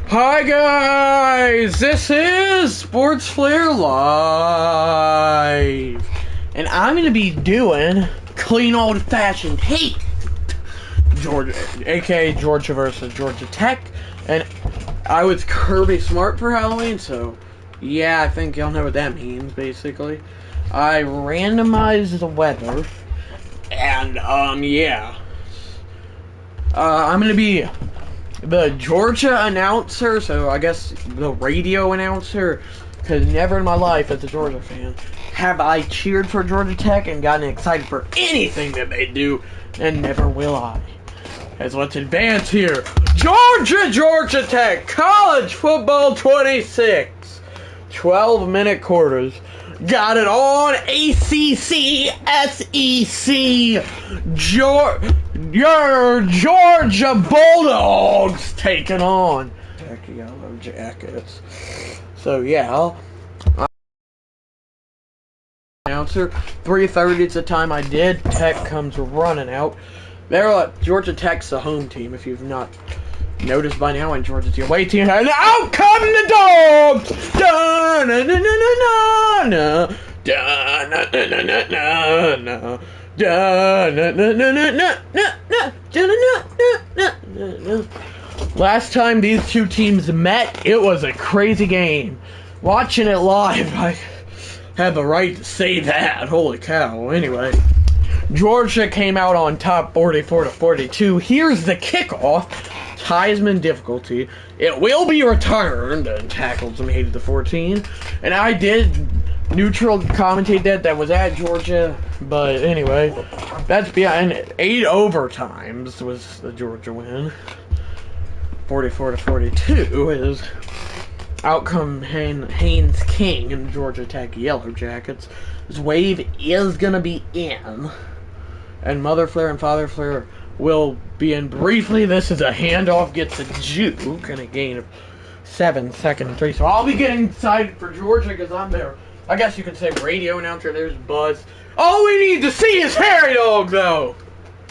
Hi guys, this is Sports Flare Live, and I'm going to be doing clean old-fashioned hate, Georgia, aka Georgia versus Georgia Tech, and I was Kirby Smart for Halloween, so yeah, I think y'all know what that means, basically. I randomized the weather, and yeah, I'm going to be the Georgia announcer, so I guess the radio announcer, because never in my life as a Georgia fan have I cheered for Georgia Tech and gotten excited for anything that they do, and never will I. As let's advance here. Georgia Tech, college football 26. 12-minute quarters. Got it on ACC, SEC, your Georgia Bulldogs taking on Tech Yellow Jackets. So yeah, announcer 3:30 is the time I did. Tech comes running out. Georgia Tech's the home team, if you've not noticed by now, and Georgia's the away team. And out come the dogs! Da na na na na na da na na na na na da na na na na na na na. Last time these two teams met, it was a crazy game. Watching it live, I have the right to say that. Holy cow. Anyway, Georgia came out on top 44-42. Here's the kickoff. Heisman difficulty. It will be returned, and tackles made to 14. And I did neutral commentate that was at Georgia, but anyway, that's behind it. 8 overtimes was the Georgia win. 44-42 is outcome Haynes King and Georgia Tech Yellow Jackets. This wave is gonna be in, and Mother Flare and Father Flare will be in briefly. This is a handoff, gets a juke, and a gain of 7 seconds 3. So I'll be getting excited for Georgia because I'm there. I guess you could say radio announcer. There's Buzz. All we need to see is Harry Dog, though.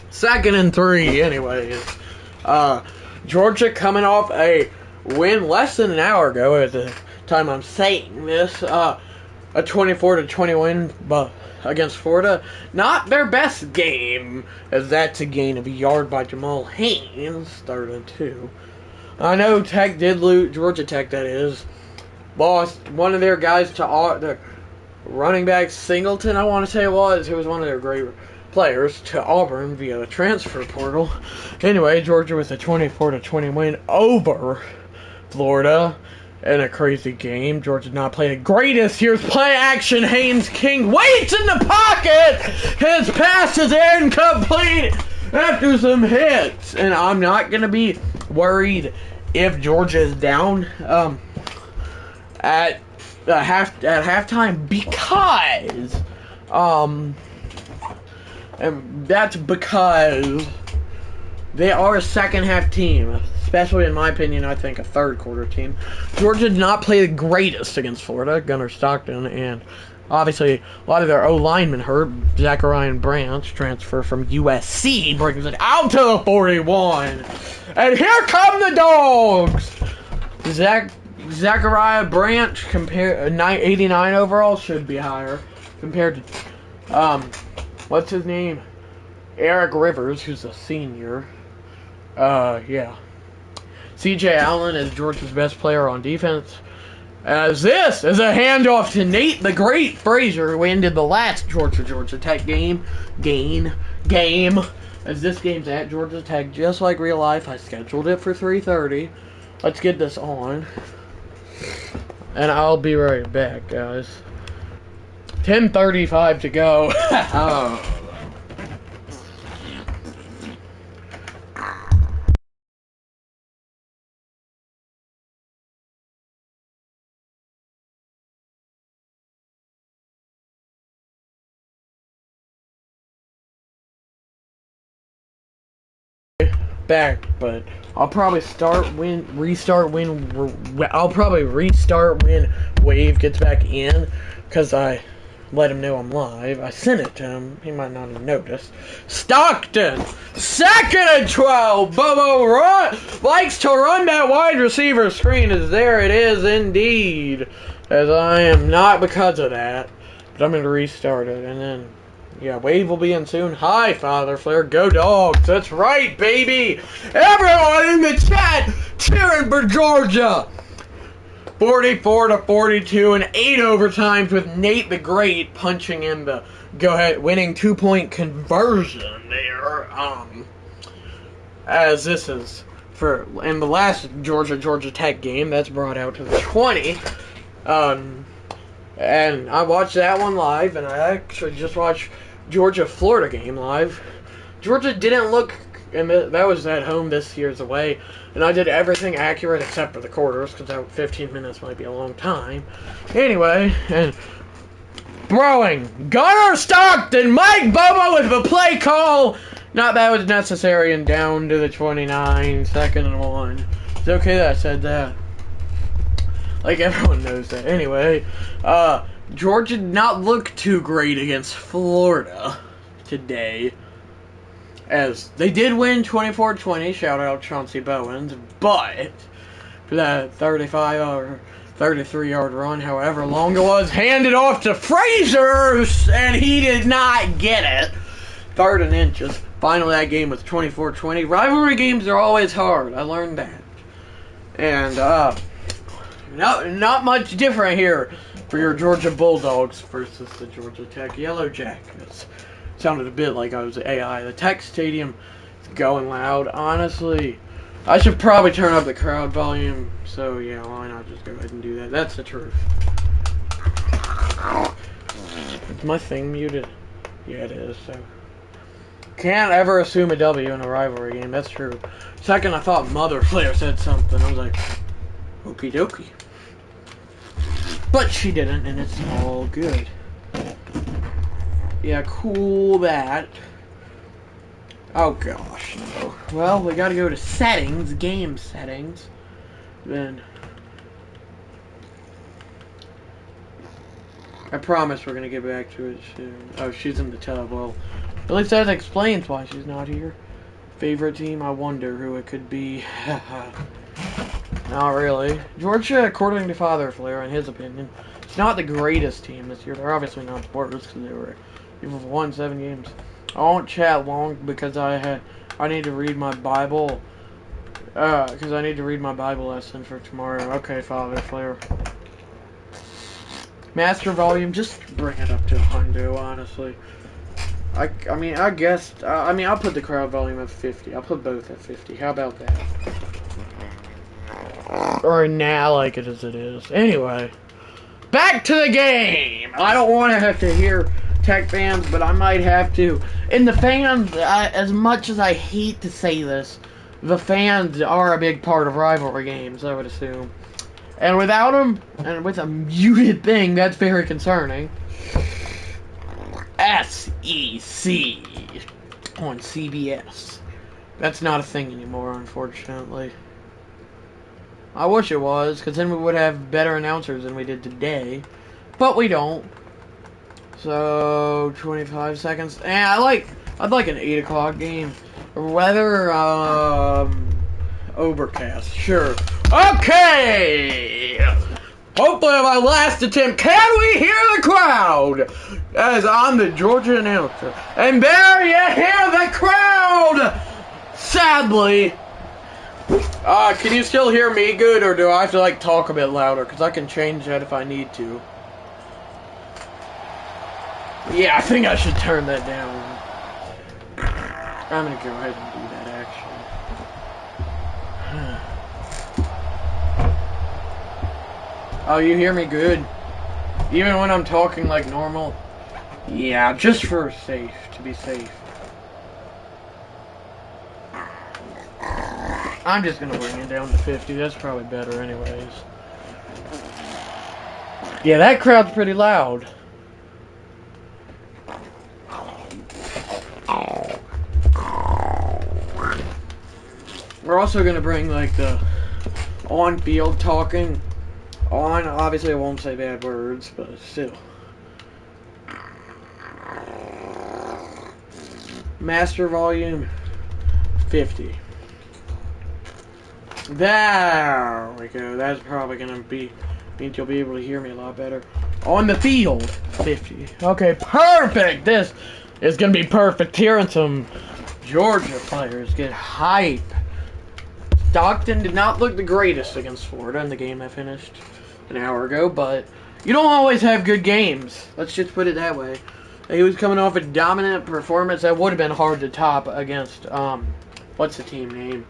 2nd and 3, anyways. Georgia coming off a win less than an hour ago at the time I'm saying this. A 24-20 win, but against Florida. Not their best game, as that's a gain of a yard by Jamal Haynes, 3rd and 2. I know Tech did lose, Georgia Tech that is, lost one of their guys to the running back Singleton, I want to say it was, who was one of their great players, to Auburn via the transfer portal. Anyway, Georgia with a 24-20 win over Florida. In a crazy game. Georgia did not play the greatest. Here's play action. Haynes King waits in the pocket. His pass is incomplete after some hits. And I'm not going to be worried if Georgia is down at halftime because and that's because they are a second half team. Especially, in my opinion, I think a third quarter team. Georgia did not play the greatest against Florida. Gunnar Stockton, and obviously a lot of their O-linemen hurt. Zachariah Branch, transfer from USC, brings it out to the 41. And here come the dogs! Zachariah Branch, 89 overall, should be higher. Compared to, what's his name? Eric Rivers, who's a senior. Yeah. C.J. Allen is Georgia's best player on defense. As this is a handoff to Nate the Great Frazier, who ended the last Georgia Tech game. As this game's at Georgia Tech, just like real life, I scheduled it for 3:30. Let's get this on. And I'll be right back, guys. 10:35 to go. Oh. Back, but I'll probably restart when Wave gets back in, because I let him know I'm live. I sent it to him. He might not have noticed. Stockton Second and 12. Bobo likes to run that wide receiver screen. As there it is indeed. As I am not because of that. But I'm going to restart it. And then, yeah, Wave will be in soon. Hi, Father Flair. Go Dogs. That's right, baby. Everyone in the chat cheering for Georgia. 44-42 and 8 overtimes with Nate the Great punching in the go-ahead winning 2-point conversion there. As this is for in the last Georgia Tech game that's brought out to the 20. And I watched that one live, and I actually just watched Georgia-Florida game live. Georgia didn't look, and that was at home this year's away, and I did everything accurate except for the quarters, because that 15 minutes might be a long time. Anyway, and throwing, Gunnar Stockton, Mike Bobo with the play call. Not that was necessary, and down to the 29, 2nd and 1. It's okay that I said that. Like, everyone knows that. Anyway, Georgia did not look too great against Florida today. As they did win 24-20, shout out Chauncey Bowens, but for that 35 or 33-yard run, however long it was, handed off to Frazier, and he did not get it. 3rd and inches. Finally, that game was 24-20. Rivalry games are always hard. I learned that. And, not much different here for your Georgia Bulldogs versus the Georgia Tech Yellow Jackets. Sounded a bit like I was AI. The Tech Stadium is going loud. Honestly, I should probably turn up the crowd volume. So, yeah, why not just go ahead and do that? That's the truth. Is my thing muted? Yeah, it is, so. Can't ever assume a W in a rivalry game. That's true. Second, I thought Mother Flair said something. I was like, okie dokie. But she didn't, and it's all good. Yeah, cool that. Oh gosh, no. Well, we gotta go to settings, game settings. Then I promise we're gonna get back to it soon. Oh, she's in the tub. Well, at least that explains why she's not here. Favorite team? I wonder who it could be. Not really. Georgia, according to Father Flair, in his opinion, it's not the greatest team this year. They're obviously not the worst because they've won 7 games. I won't chat long because I need to read my Bible. Because I need to read my Bible lesson for tomorrow. Okay, Father Flair. Master volume, just bring it up to 100, honestly. I mean, I guess, I'll put the crowd volume at 50. I'll put both at 50. How about that? Or now, like it as it is. Anyway, back to the game. I don't want to have to hear Tech fans, but I might have to. And the fans, as much as I hate to say this, the fans are a big part of rivalry games, I would assume. And without them, and with a muted thing, that's very concerning. SEC on CBS. That's not a thing anymore, unfortunately. I wish it was, because then we would have better announcers than we did today. But we don't. So, 25 seconds. I'd like an 8 o'clock game. Weather, overcast. Sure. Okay! Hopefully my last attempt. Can we hear the crowd? As I'm the Georgia announcer. And there you hear the crowd! Sadly. Can you still hear me good, or do I have to, like, talk a bit louder? Because I can change that if I need to. Yeah, I think I should turn that down. I'm gonna go ahead and do that, actually. Oh, you hear me good? Even when I'm talking like normal? Yeah, just to be safe. I'm just gonna bring it down to 50. That's probably better anyways. Yeah, that crowd's pretty loud. We're also gonna bring like the on-field talking on. Obviously I won't say bad words, but still. Master volume. 50. There we go. That's probably gonna means you'll be able to hear me a lot better. On the field, 50. Okay, perfect. This is gonna be perfect. Hearing some Georgia players get hype. Stockton did not look the greatest against Florida in the game that finished an hour ago, but you don't always have good games. Let's just put it that way. He was coming off a dominant performance that would have been hard to top against, what's the team name?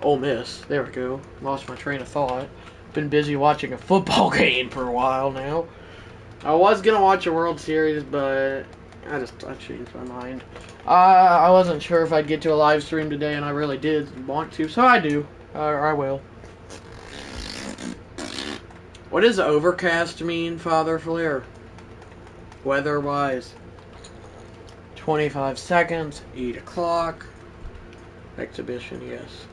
Ole Miss. There we go. Lost my train of thought. Been busy watching a football game for a while now. I was going to watch a World Series, but I changed my mind. I wasn't sure if I'd get to a live stream today, and I really did want to, so I do. I will. What does overcast mean, Father Flair? Weather-wise. 25 seconds, 8 o'clock. Exhibition, yes.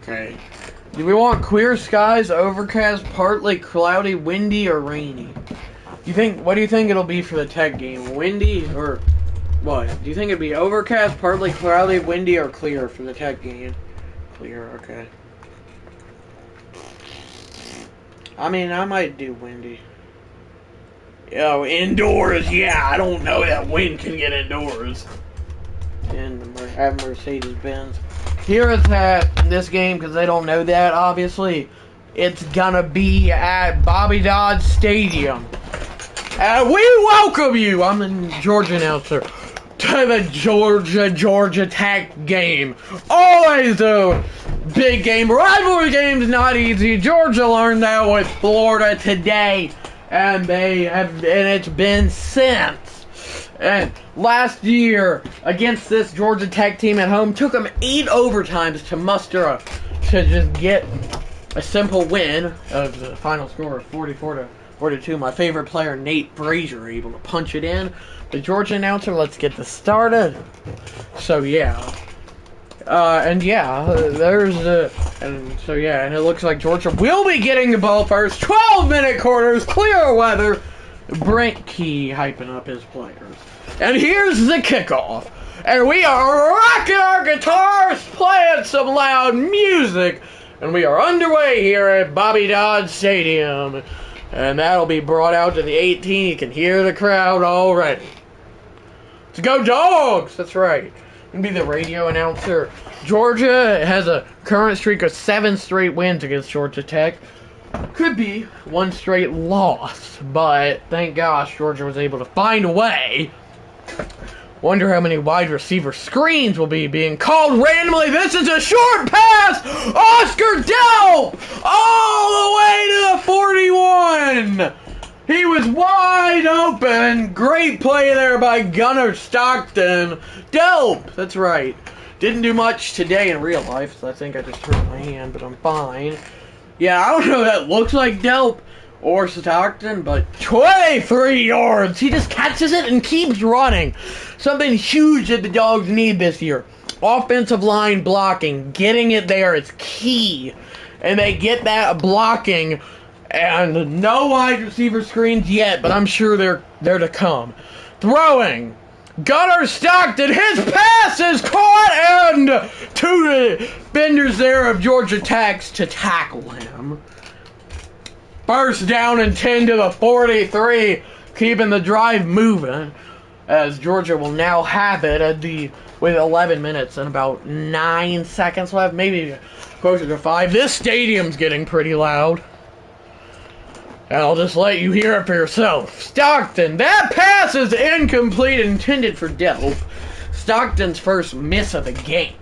Okay. Do we want clear skies, overcast, partly cloudy, windy, or rainy? What do you think it'll be for the Tech game? Windy or what? Do you think it'd be overcast, partly cloudy, windy, or clear for the Tech game? Clear, okay. I mean, I might do windy. Yo, indoors, yeah, I don't know that wind can get indoors. And at Mercedes-Benz. Here it's at in this game, because they don't know that, obviously. It's gonna be at Bobby Dodd Stadium. We welcome you, I'm the Georgia announcer, to the Georgia Tech game. Always a big game. Rivalry game's not easy. Georgia learned that with Florida today, and it's been since. And last year, against this Georgia Tech team at home, took them 8 overtimes to muster to just get a simple win of the final score of 44-42. My favorite player, Nate Frazier, able to punch it in. The Georgia announcer, let's get this started. So yeah. And it looks like Georgia will be getting the ball first. 12-minute quarters, clear weather. Brent Key hyping up his players. And here's the kickoff. And we are rocking our guitars, playing some loud music. And we are underway here at Bobby Dodd Stadium. And that'll be brought out to the 18. You can hear the crowd already. Let's go Dogs! That's right. And be the radio announcer. Georgia has a current streak of 7 straight wins against Georgia Tech. Could be 1 straight loss, but thank gosh Georgia was able to find a way. Wonder how many wide receiver screens will be being called randomly. This is a short pass! Oscar Delp! All the way to the 41! He was wide open. Great play there by Gunnar Stockton. Delp! That's right. Didn't do much today in real life, so I think I just hurt my hand, but I'm fine. Yeah, I don't know if that looks like Delp or Stockton, but 23 yards. He just catches it and keeps running. Something huge that the Dogs need this year. Offensive line blocking. Getting it there is key. And they get that blocking. And no wide receiver screens yet, but I'm sure they're to come. Throwing. Gunnar Stockton, his pass is caught, and 2 defenders there of Georgia Tech to tackle him. First down and 10 to the 43, keeping the drive moving, as Georgia will now have it with 11 minutes and about 9 seconds left, maybe closer to 5. This stadium's getting pretty loud. And I'll just let you hear it for yourself. Stockton, that pass is incomplete, intended for Delp. Stockton's first miss of the game.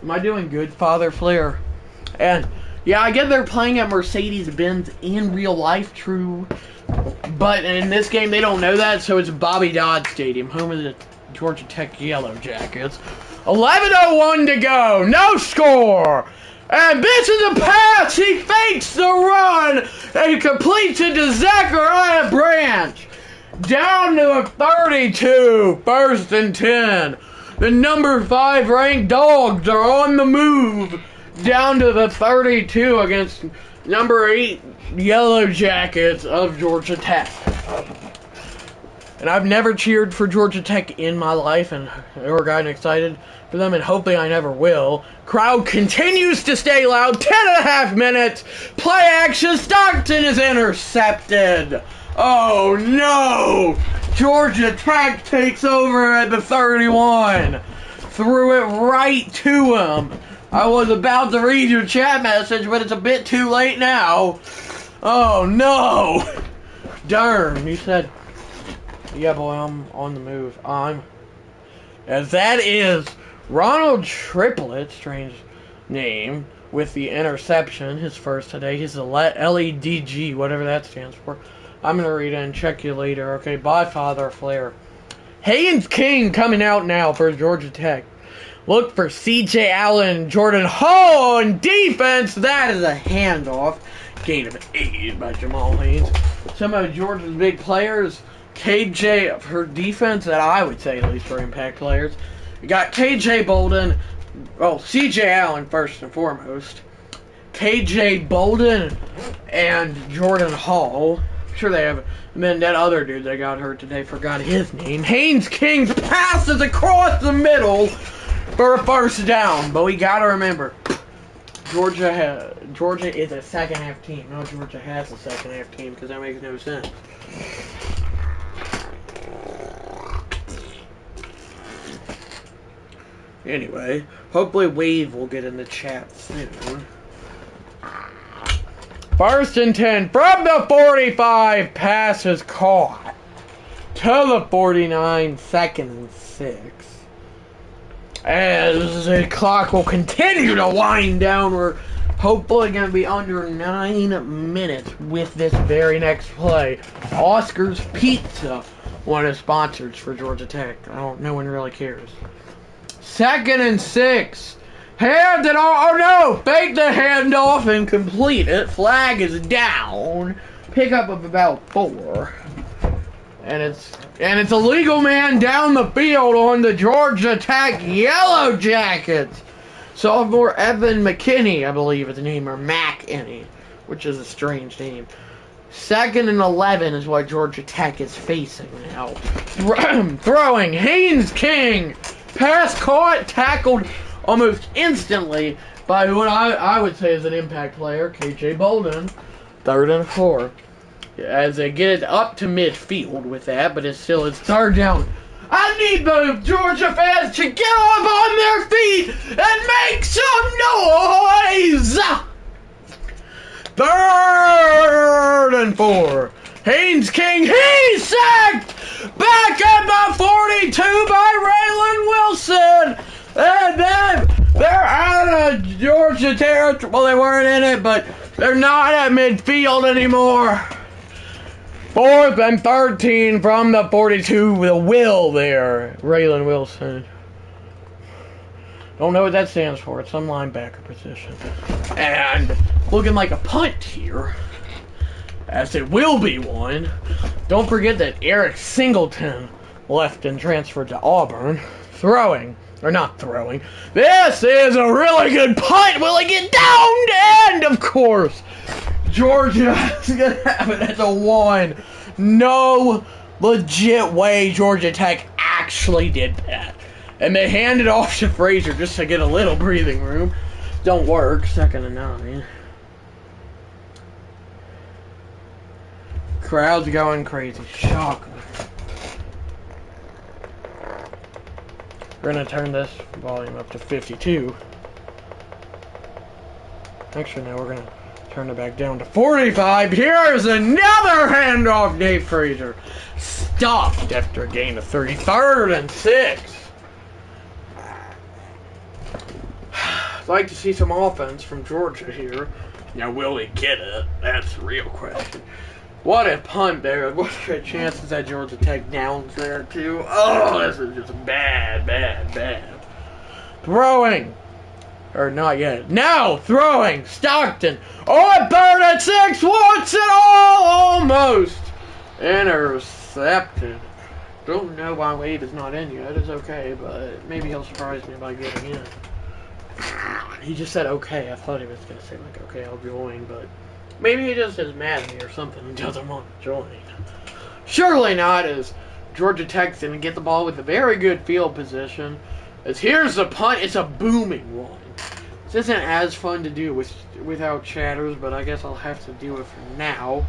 Am I doing good, Father Flair? And, yeah, I get they're playing at Mercedes-Benz in real life, true. But in this game, they don't know that, so it's Bobby Dodd Stadium, home of the Georgia Tech Yellow Jackets. 11:01 to go, no score! And this is a pass. He fakes the run and completes it to Zachariah Branch. Down to a 32. First and 10. The number 5 ranked Dogs are on the move. Down to the 32 against number 8 Yellow Jackets of Georgia Tech. And I've never cheered for Georgia Tech in my life or gotten excited for them, and hopefully I never will. Crowd continues to stay loud. 10.5 minutes. Play action. Stockton is intercepted. Oh no! Georgia Tech takes over at the 31. Threw it right to him. I was about to read your chat message, but it's a bit too late now. Oh no! Darn, you said... Yeah, boy, I'm on the move. As that is Ronald Triplett, strange name, with the interception, his first today. He's a LEDG, whatever that stands for. I'm going to read it and check you later. Okay, bye, Father Flair. Haynes King coming out now for Georgia Tech. Look for C.J. Allen and Jordan Hall on defense. That is a handoff. Gain of 8 by Jamal Haynes. Some of Georgia's big players... KJ for defense that I would say at least for impact players. You got KJ Bolden, CJ Allen first and foremost. KJ Bolden and Jordan Hall. I'm sure they have. And then that other dude that got hurt today, forgot his name. Haynes King passes across the middle for a first down. But we gotta remember, Georgia is a second half team. No, Georgia has a second half team because that makes no sense. Anyway, hopefully Wave will get in the chat soon. First and 10 from the 45. Pass is caught to the 49. Second and 6. As the clock will continue to wind down, we're hopefully going to be under 9 minutes with this very next play. Oscar's Pizza, one of the sponsors for Georgia Tech. No one really cares. Second and 6. Hand it off. Oh no! Fake the handoff and complete it. Flag is down. Pickup of about 4. And it's a legal man down the field on the Georgia Tech Yellow Jackets. Sophomore Evan McKinney, I believe is the name, or McKinney, which is a strange name. Second and 11 is what Georgia Tech is facing now. Throwing Haynes King. Pass caught, tackled almost instantly by what I would say is an impact player, KJ Bolden. 3rd and 4. As they get it up to midfield with that, but it's 3rd down. I need the Georgia fans to get up on their feet and make some noise! 3rd and 4. Haynes King, he's sacked! Back at the 42 by Raylan Wilson! And then they're out of Georgia territory. Well, they weren't in it, but they're not at midfield anymore. 4th and 13 from the 42 with a will there. Raylan Wilson. Don't know what that stands for. It's some linebacker position. And looking like a punt here. As it will be one. Don't forget that Eric Singleton left and transferred to Auburn. Throwing. Or not throwing. This is a really good punt. Will it get down? And of course, Georgia is going to have it as a 1. No legit way Georgia Tech actually did that. And they handed off to Frazier just to get a little breathing room. Don't work. 2nd and 9. Crowd's going crazy. Shocker. We're going to turn this volume up to 52. Actually, no, we're going to turn it back down to 45. Here's another handoff, Dave Frazier. Stopped after a gain of 30. 3rd and 6. I'd like to see some offense from Georgia here. Now, will we get it? That's the real question. What a punt there. What are the chances that Georgia Tech downs there, too? Oh, this is just bad. Throwing. Or not yet. Now, throwing. Stockton. Oh, a bird at 6. Wants it all. Almost. Intercepted. Don't know why Wade is not in yet. It's okay, but maybe he'll surprise me by getting in. He just said okay. I thought he was going to say, like, okay, I'll join, but maybe he just is mad at me or something and doesn't want to join. Surely not, as Georgia Tech's going to get the ball with a very good field position. As here's the punt. It's a booming one. This isn't as fun to do without chatters, but I guess I'll have to do it for now.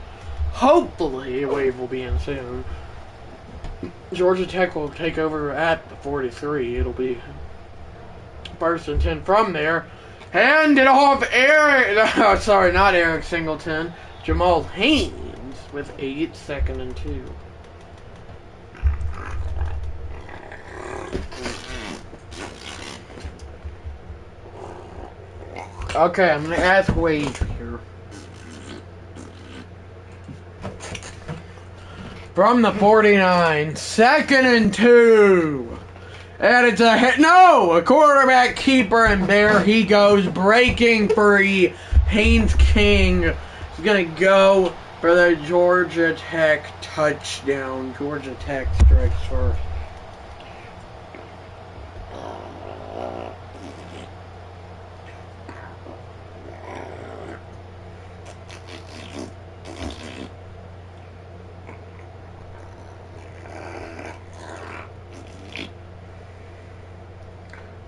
Hopefully, a wave will be in soon. Georgia Tech will take over at the 43. It'll be 1st and 10 from there. Hand it off, Eric. Oh, sorry, not Eric Singleton. Jamal Haynes with 8, 2nd and 2. Okay, I'm going to ask Wade here. From the 49, 2nd and 2. And it's a hit. No! A quarterback keeper, and there he goes, breaking free. Haynes King is going to go for the Georgia Tech touchdown. Georgia Tech strikes first.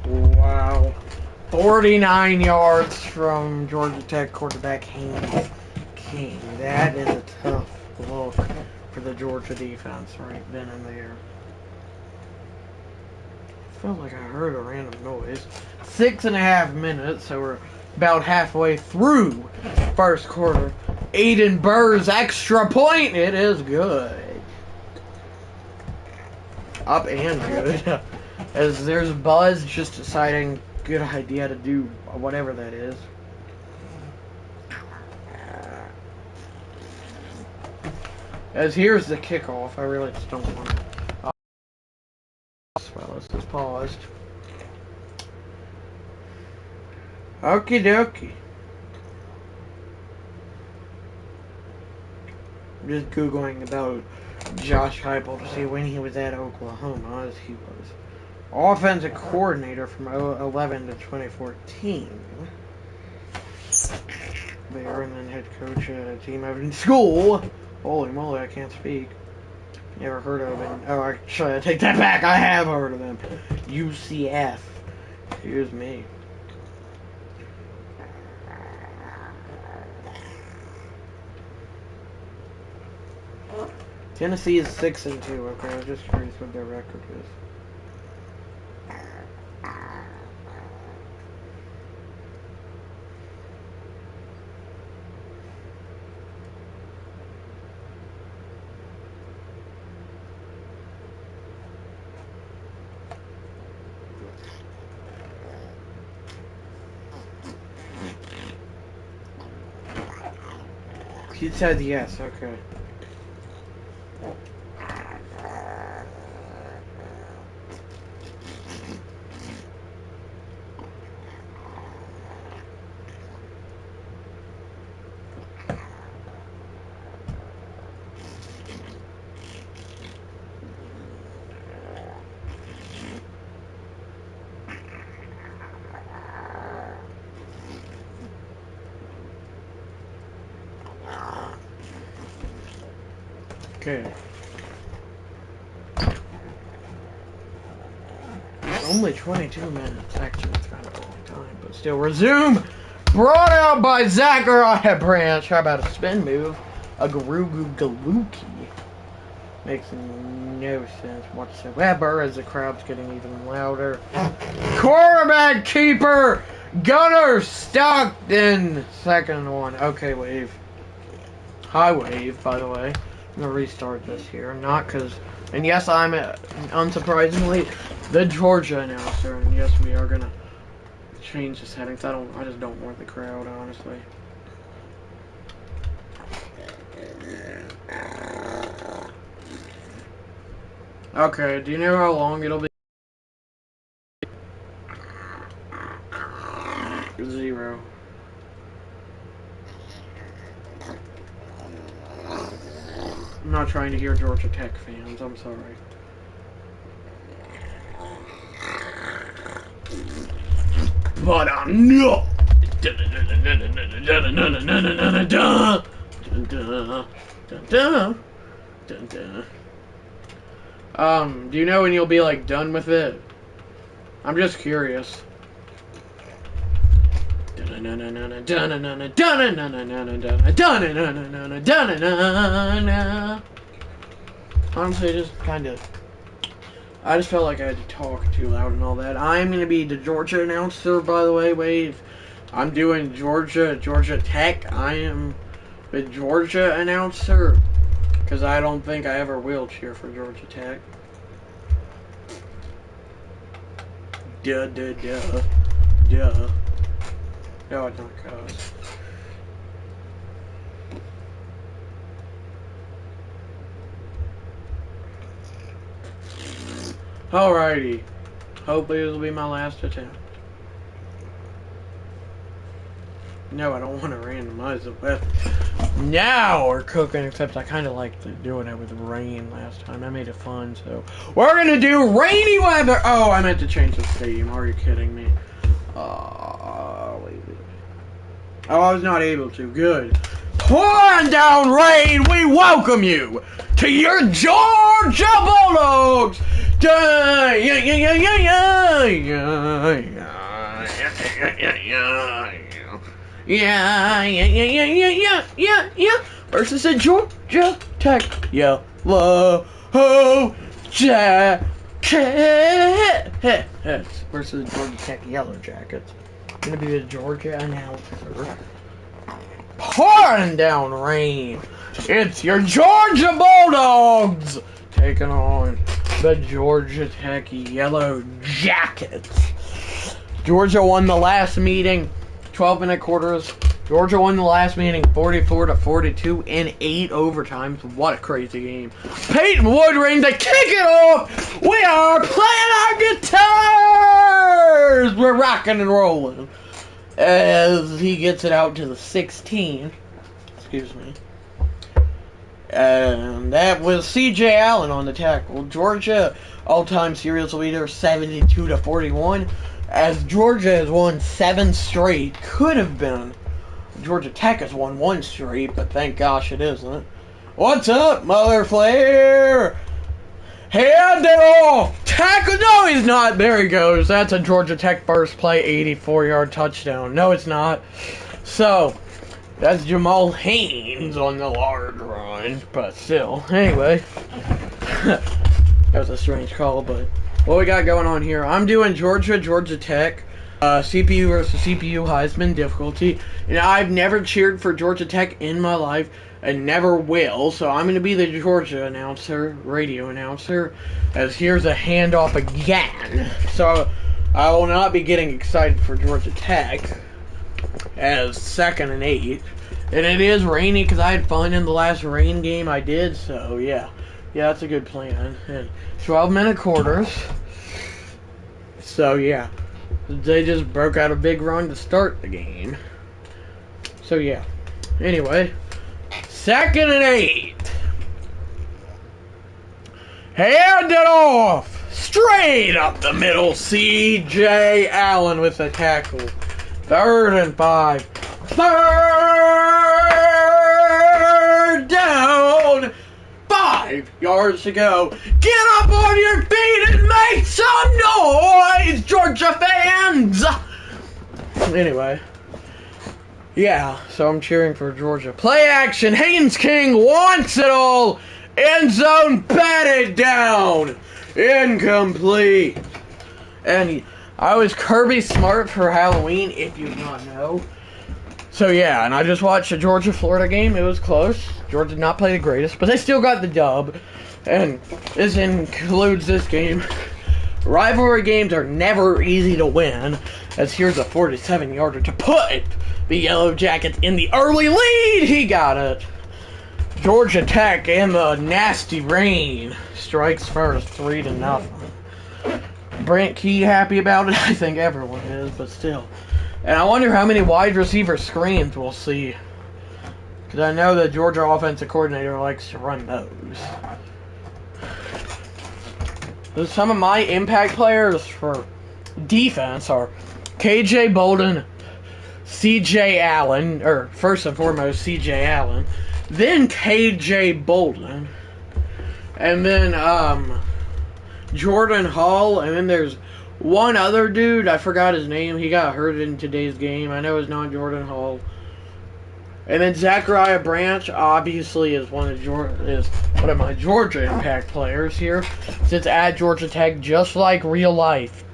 Wow. 49 yards from Georgia Tech quarterback Haynes King. That is a tough look for the Georgia defense right then and there. Felt like I heard a random noise. 6.5 minutes, so we're about halfway through first quarter. Aiden Burr's extra point. It is good. Up and good. As there's Buzz just deciding good idea to do whatever that is. As here's the kickoff. I really just don't want to. Well, let's just pause. Okie dokie. I'm just Googling about Josh Heupel to see when he was at Oklahoma, as he was offensive coordinator from 2011 to 2014. There, and then head coach at a team out in school. Holy moly, I can't speak. Never heard of him. Oh, actually, I take that back. I have heard of him. UCF. Excuse me. Tennessee is 6 and 2. Okay, I was just curious what their record is. He said yes, okay. Okay. Only 22 minutes. Actually, it's kind of a long time, but still. Resume! Brought out by Zachariah Branch. How about a spin move? A Garugu Galuki. Makes no sense whatsoever as the crowd's getting even louder. Quarterback keeper! Gunner Stockton! 2nd and 1. Okay, Wave. Hi, Wave, by the way. I'm going to restart this here. Not because... And yes, I'm, unsurprisingly, the Georgia announcer. And yes, we are going to change the settings. I just don't want the crowd, honestly. Okay, do you know how long it'll be? 0. I'm not trying to hear Georgia Tech fans, I'm sorry. But I'm not. Dun, dun. Do you know when you'll be like done with it? I'm just curious. Honestly, just kind of. I just felt like I had to talk too loud and all that. I'm going to be the Georgia announcer, by the way, Wave. I'm doing Georgia Tech. I am the Georgia announcer. Because I don't think I ever will cheer for Georgia Tech. Duh. No, it's not cuz. Alrighty. Hopefully this will be my last attempt. No, I don't want to randomize the weather. Now we're cooking, except I kind of liked doing it with rain last time. I made it fun, so we're going to do rainy weather. Oh, I meant to change the stadium. Are you kidding me? Wait. Oh, I was not able to. Good. Pouring down rain, we welcome you to your Georgia Bulldogs. Yeah. Versus the Georgia Tech Yellow Jackets. Versus the Georgia Tech Yellow Jackets. I'm gonna be the Georgia announcer. Pouring down rain. It's your Georgia Bulldogs taking on the Georgia Tech Yellow Jackets. Georgia won the last meeting, 12-minute quarters. Georgia won the last meeting 44-42 in 8 overtimes. What a crazy game. Peyton Woodring to kick it off. We are playing our guitars. We're rocking and rolling. As he gets it out to the 16. Excuse me. And that was C.J. Allen on the tackle. Georgia, all-time series leader, 72-41. As Georgia has won 7 straight. Could have been. Georgia Tech has won 1 straight, but thank gosh it isn't. What's up, Mother Flare? Hand it off! Tackle! No, he's not. There he goes. That's a Georgia Tech first play, 84-yard touchdown. No, it's not. So, that's Jamal Haynes on the large run, but still. Anyway, that was a strange call, but what we got going on here? I'm doing Georgia Tech. CPU versus CPU Heisman difficulty. You know, I've never cheered for Georgia Tech in my life and never will, so I'm going to be the Georgia announcer, radio announcer, as here's a handoff again. So I will not be getting excited for Georgia Tech as 2nd and 8. And it is rainy because I had fun in the last rain game I did, so yeah. Yeah, that's a good plan. And 12-minute quarters. So yeah. They just broke out a big run to start the game. So yeah. Anyway, 2nd and 8. Hand it off. Straight up the middle. C.J. Allen with the tackle. 3rd and 5. 3rd down. 5 yards to go. Get up on your feet and make some noise, Georgia fans! Anyway. Yeah, so I'm cheering for Georgia. Play action. Haynes King wants it all. End zone batted down. Incomplete. And I was Kirby Smart for Halloween, if you do not know. So yeah, and I just watched the Georgia-Florida game. It was close. Georgia did not play the greatest, but they still got the dub. And this includes this game. Rivalry games are never easy to win, as here's a 47-yarder to put the Yellow Jackets in the early lead. He got it. Georgia Tech and the nasty rain strikes first, 3-0. Brent Key happy about it? I think everyone is, but still. And I wonder how many wide receiver screens we'll see. Because I know the Georgia offensive coordinator likes to run those. Some of my impact players for defense are KJ Bolden, CJ Allen, or first and foremost CJ Allen, then KJ Bolden, And then Jordan Hall, and then there's one other dude, I forgot his name. He got hurt in today's game. I know it's not Jordan Hall. And then Zachariah Branch, obviously, is one of my Georgia Impact players here. Sits at Georgia Tech, just like real life.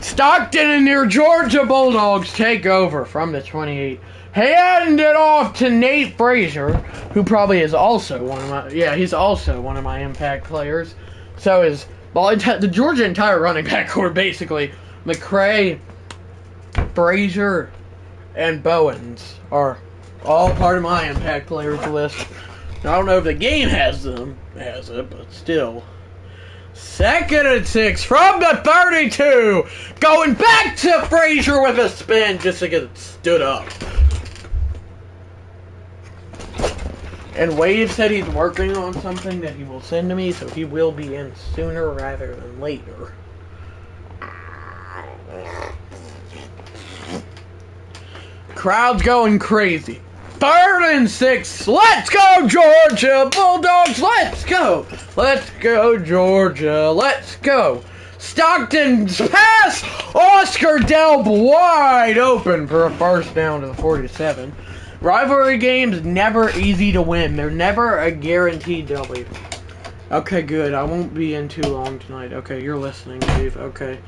Stockton and your Georgia Bulldogs take over from the 28. Hand it off to Nate Frazier, who probably is also he's also one of my Impact players. So is the Georgia entire running back core, basically. McCray, Frazier, and Bowens are all part of my Impact players list. I don't know if the game has it, but still. 2nd and 6 from the 32. Going back to Frazier with a spin just to get it stood up. And Wade said he's working on something that he will send to me, so he will be in sooner rather than later. Crowd's going crazy. 3rd and 6. Let's go, Georgia Bulldogs. Let's go. Let's go, Georgia. Let's go. Stockton's pass. Oscar Delp wide open for a first down to the 47. Rivalry games never easy to win. They're never a guaranteed W. Okay, good. I won't be in too long tonight. Okay, you're listening, Dave. Okay.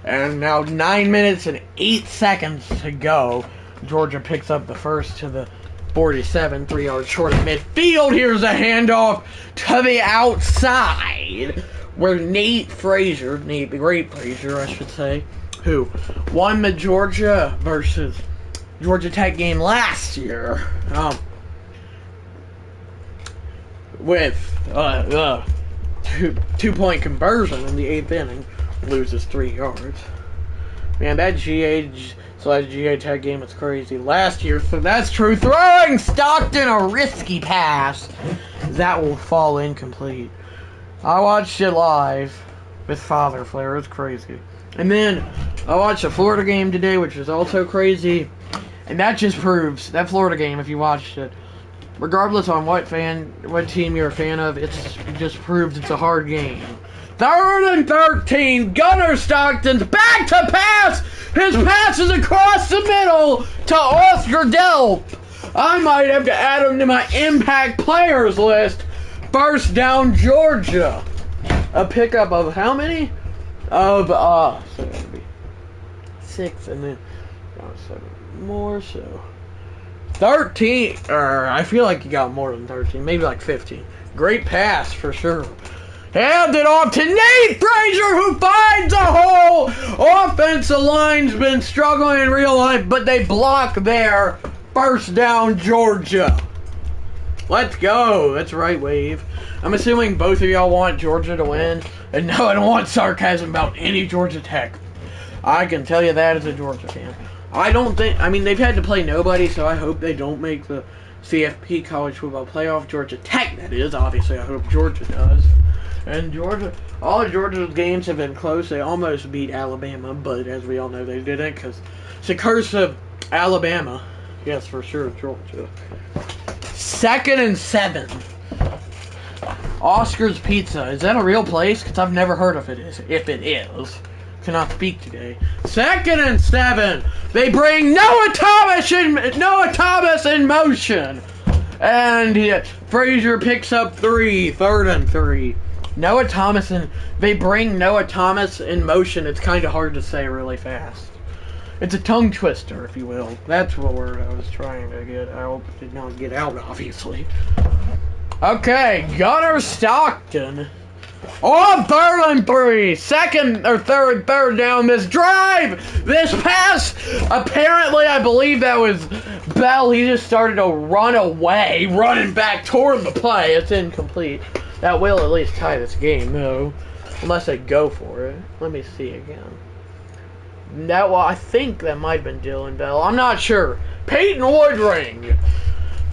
And now 9 minutes and 8 seconds to go. Georgia picks up the first to the 47, 3 yards short of midfield. Here's a handoff to the outside, where Nate Frazier, the great Frazier, I should say, who won the Georgia versus Georgia Tech game last year, with two-point conversion in the 8th inning, loses 3 yards. Man, that GA Tech game is crazy. Last year, so that's true. Throwing Stockton a risky pass. That will fall incomplete. I watched it live with Father Flair. It's crazy. And then I watched a Florida game today, which is also crazy. And that just proves, that Florida game, if you watched it, regardless on what team you're a fan of, it just proves it's a hard game. 3rd and 13, Gunnar Stockton's back to pass. His pass is across the middle to Oscar Delp. I might have to add him to my Impact players list. First down, Georgia. A pickup of how many? So that'd be 6 and then 7 more, so 13. I feel like you got more than 13, maybe like 15. Great pass for sure. Hand it off to Nate Frazier, who finds a hole. Offensive line's been struggling in real life, but they block there. First down, Georgia. Let's go. That's right, Wave. I'm assuming both of y'all want Georgia to win. And no, I don't want sarcasm about any Georgia Tech. I can tell you that as a Georgia fan. They've had to play nobody, so I hope they don't make the CFP College Football Playoff. Georgia Tech, that is. Obviously, I hope Georgia does. And all of Georgia's games have been close. They almost beat Alabama, but as we all know, they didn't, because it's a curse of Alabama. Yes, for sure, Georgia. 2nd and 7. Oscar's Pizza. Is that a real place? Because I've never heard of it. If it is. Cannot speak today. 2nd and 7. They bring Noah Thomas in motion. And Frazier picks up 3. 3rd and 3. They bring Noah Thomas in motion. It's kind of hard to say really fast. It's a tongue twister, if you will. That's the word I was trying to get. I hope it did not get out, obviously. Okay, Gunnar Stockton. On 3rd and 3. Third down this drive. This pass. Apparently, I believe that was Bell. He just started to run away, running back toward the play. It's incomplete. That will at least tie this game, though. Unless they go for it. Let me see again. I think that might have been Dylan Bell. I'm not sure. Peyton Woodring.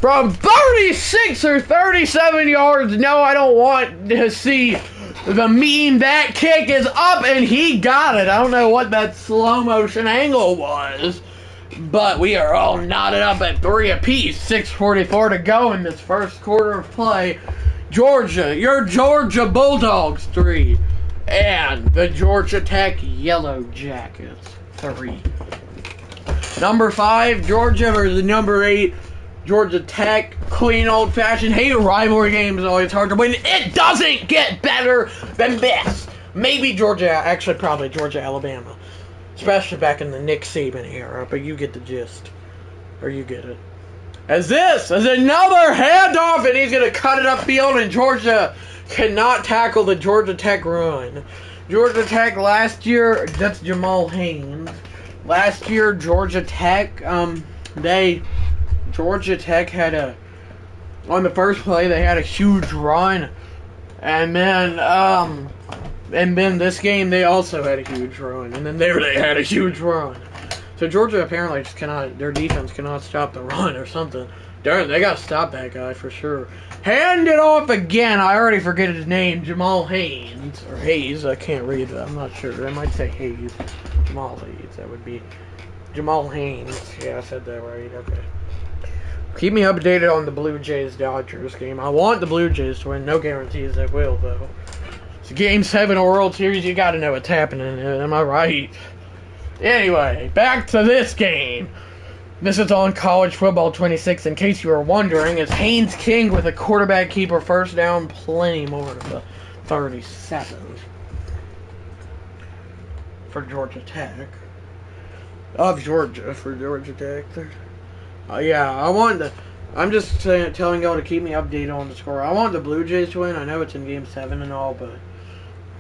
From 36 or 37 yards. No, I don't want to see the meme. That kick is up, and he got it. I don't know what that slow motion angle was. But we are all knotted up at 3 apiece. 6:44 to go in this first quarter of play. Georgia, your Georgia Bulldogs 3, and the Georgia Tech Yellow Jackets 3. Number 5, Georgia versus number 8, Georgia Tech. Clean, old-fashioned. Hate rivalry games. Always hard to win. It doesn't get better than this. Maybe Georgia, actually probably Georgia, Alabama. Especially back in the Nick Saban era, but you get the gist. Or you get it. As another handoff, and he's going to cut it upfield, and Georgia cannot tackle the Georgia Tech run. Georgia Tech last year, that's Jamal Haynes. Last year, Georgia Tech, Georgia Tech had on the first play, they had a huge run. And then this game, they also had a huge run. And then they had a huge run. So Georgia apparently just cannot, their defense cannot stop the run or something. Darn, they got to stop that guy for sure. Hand it off again. I already forget his name. Jamal Haynes. Or Hayes. I can't read that. I'm not sure. I might say Hayes. Jamal Hayes. That would be Jamal Haynes. Yeah, I said that right. Okay. Keep me updated on the Blue Jays-Dodgers game. I want the Blue Jays to win. No guarantees they will, though. It's Game 7 of World Series. You got to know what's happening. Am I right? Anyway, back to this game. This is on College Football 26. In case you were wondering, it's Haynes King with a quarterback keeper, first down, plenty more to the 37 for Georgia Tech. Of Georgia for Georgia Tech. Yeah, I'm just telling y'all to keep me updated on the score. I want the Blue Jays to win. I know it's in Game 7 and all, but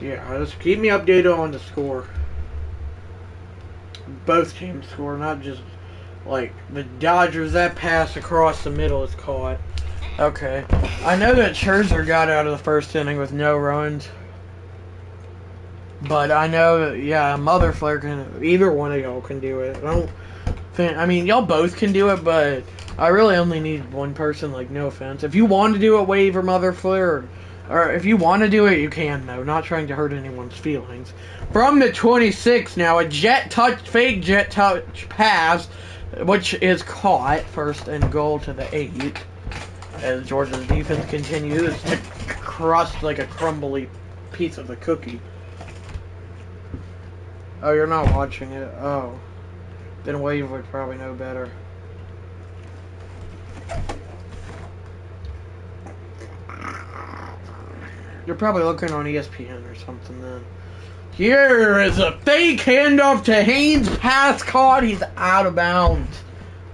yeah, just keep me updated on the score. Both teams score, not just like the Dodgers. That pass across the middle is caught. Okay. I know that Scherzer got out of the first inning with no runs. But I know that, yeah, Mother Flare can, either one of y'all can do it. I mean, y'all both can do it, but I really only need one person, like, no offense. If you want to do it, Wave or Mother Flare, or if you want to do it, you can, though. Not trying to hurt anyone's feelings. From the 26 now, a fake jet touch pass, which is caught, first and goal to the 8. As Georgia's defense continues to crust like a crumbly piece of a cookie. Oh, you're not watching it? Oh. Then Wave would probably know better. You're probably looking on ESPN or something then. Here is a fake handoff to Haynes. Pass caught. He's out of bounds.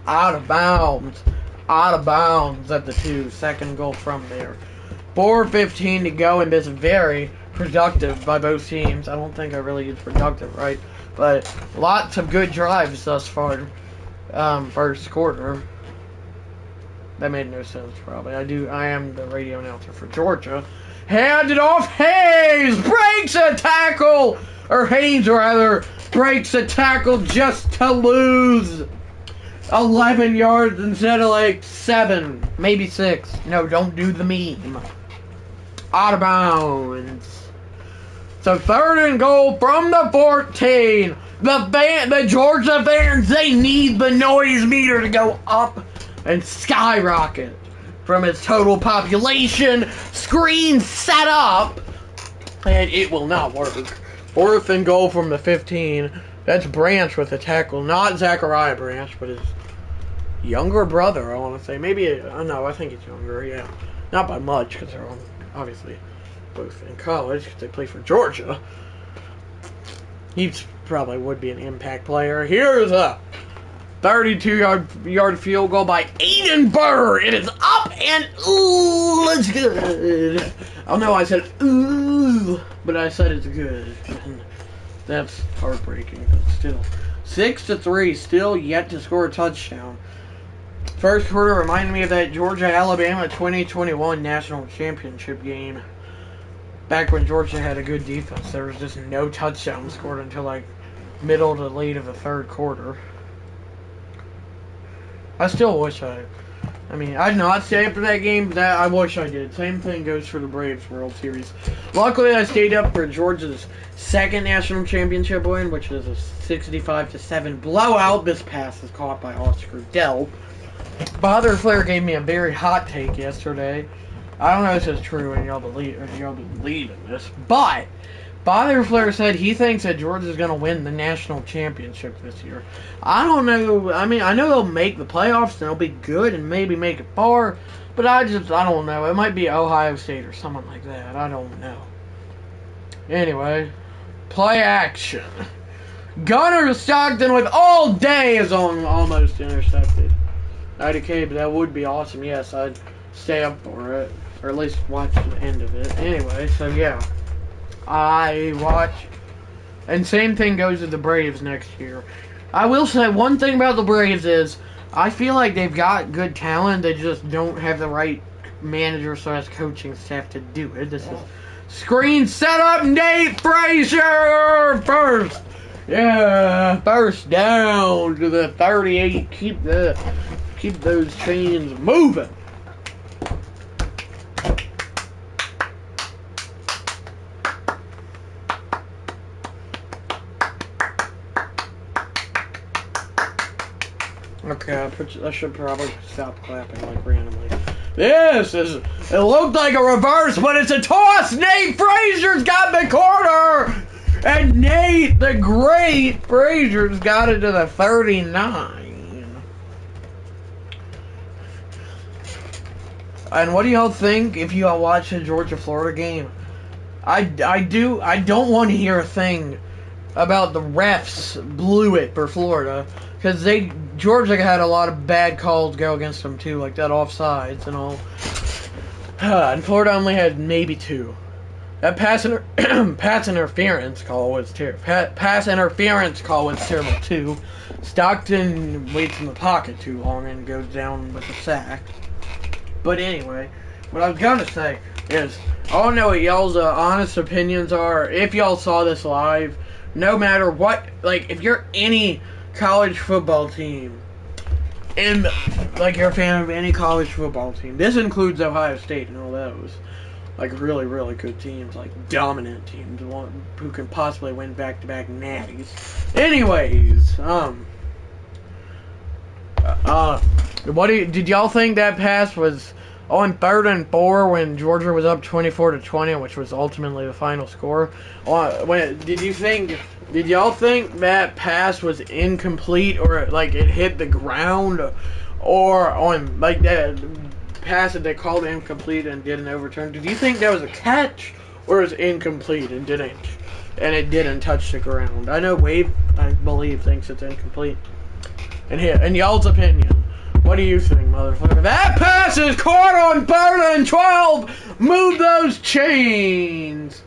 Out of bounds. Out of bounds at the 2. Second goal from there. 4:15 to go, and this is very productive by both teams. I don't think I really used productive, right? But lots of good drives thus far. First quarter. That made no sense, probably. I am the radio announcer for Georgia. Handed off. Hayes breaks a tackle. Or Haynes, rather, breaks a tackle just to lose 11 yards instead of like 7. Maybe 6. No, don't do the meme. Out of bounds. So 3rd and goal from the 14. The Georgia fans, they need the noise meter to go up and skyrocket from its total population. Screen set up, and it will not work. 4th and goal from the 15. That's Branch with a tackle, not Zachariah Branch, but his younger brother, I want to say. Maybe, no, I think he's younger, yeah. Not by much, because they're obviously both in college, because they play for Georgia. He probably would be an impact player. Here's a 32-yard field goal by Aiden Burr. It is up and ooh, it's good. Oh no, I said ooh, but I said it's good. And that's heartbreaking, but still. 6-3, still yet to score a touchdown. First quarter reminded me of that Georgia-Alabama 2021 National Championship game. Back when Georgia had a good defense, there was just no touchdowns scored until like middle to late of the 3rd quarter. I still wish I mean, I'd not stay up for that game, but I wish I did. Same thing goes for the Braves World Series. Luckily, I stayed up for Georgia's 2nd national championship win, which is a 65-7 blowout. This pass is caught by Oscar Delp. Father Flair gave me a very hot take yesterday. I don't know if this is true and y'all believe in this, but Father Flair said he thinks that Georgia's going to win the national championship this year. I don't know. I mean, I know they'll make the playoffs and they'll be good and maybe make it far, but I don't know. It might be Ohio State or someone like that. I don't know. Anyway, play action. Gunnar Stockton with all day is almost intercepted. 90K, but that would be awesome. Yes, I'd stay up for it, or at least watch the end of it. Anyway, so yeah. I watch, and same thing goes with the Braves next year. I will say one thing about the Braves is I feel like they've got good talent. They just don't have the right manager / coaching staff to do it. This is screen set up. Nate Frazier first. Yeah, first down to the 38. Keep those chains moving. Okay, I should probably stop clapping like randomly. It looked like a reverse, but it's a toss! Nate Frazier's got the corner! And Nate, the great Frazier's got it to the 39. And what do y'all think if you all watch the Georgia-Florida game? I don't want to hear a thing about the refs blew it for Florida. Because Georgia had a lot of bad calls go against them too, like that offsides and all. And Florida only had maybe 2. That pass interference call was terrible. Pass interference call was terrible too. Stockton waits in the pocket too long and goes down with a sack. But anyway, what I was gonna say is, I want to know what y'all's honest opinions are. If y'all saw this live, no matter what, like if you're any college football team, and like you're a fan of any college football team, this includes Ohio State and all those, like really, really good teams, like dominant teams, who can possibly win back-to-back natties. Anyways, did y'all think that pass was on 3rd and 4 when Georgia was up 24-20, which was ultimately the final score? Did y'all think that pass was incomplete, or like it hit the ground, or on like that pass that they called incomplete and didn't overturn? Did you think that was a catch, or was incomplete and it didn't touch the ground? I know Wade, I believe, thinks it's incomplete. And here, in y'all's opinion, what do you think, motherfucker? That pass is caught on 3rd and 12. Move those chains.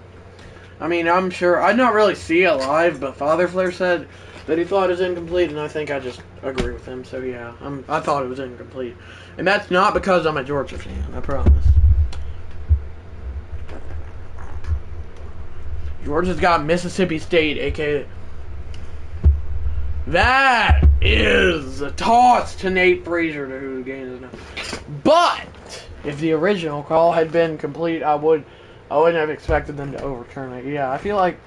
I mean, I'm sure, I don't really see it live, but Father Flair said that he thought it was incomplete, and I think I just agree with him, so yeah, I thought it was incomplete. And that's not because I'm a Georgia fan, I promise. Georgia's got Mississippi State, a.k.a. That is a toss to Nate Frazier to who the game is now. But if the original call had been complete, I wouldn't have expected them to overturn it. Yeah, I feel like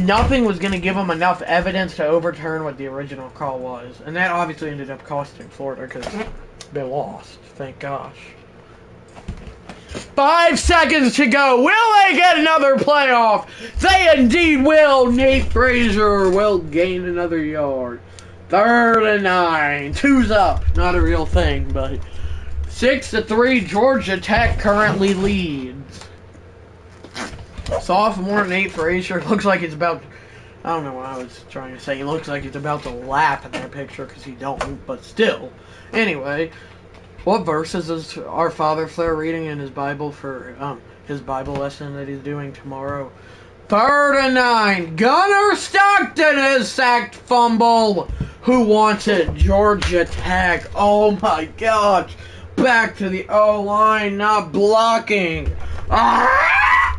nothing was going to give them enough evidence to overturn what the original call was. And that obviously ended up costing Florida because they lost. Thank gosh. 5 seconds to go. Will they get another playoff? They indeed will. Nate Frazier will gain another yard. 3rd and 9. 2's up. Not a real thing, but 6-3. Georgia Tech currently leads. Sophomore Nate Frazier looks like he's about. I don't know what I was trying to say. He looks like he's about to laugh at that picture because he don't, but still. Anyway. What verses is our Father Flair reading in his Bible for his Bible lesson that he's doing tomorrow? 3rd and 9. Gunnar Stockton has sacked fumble. Who wants it? Georgia Tech. Oh my gosh. Back to the O-line, not blocking. Ah!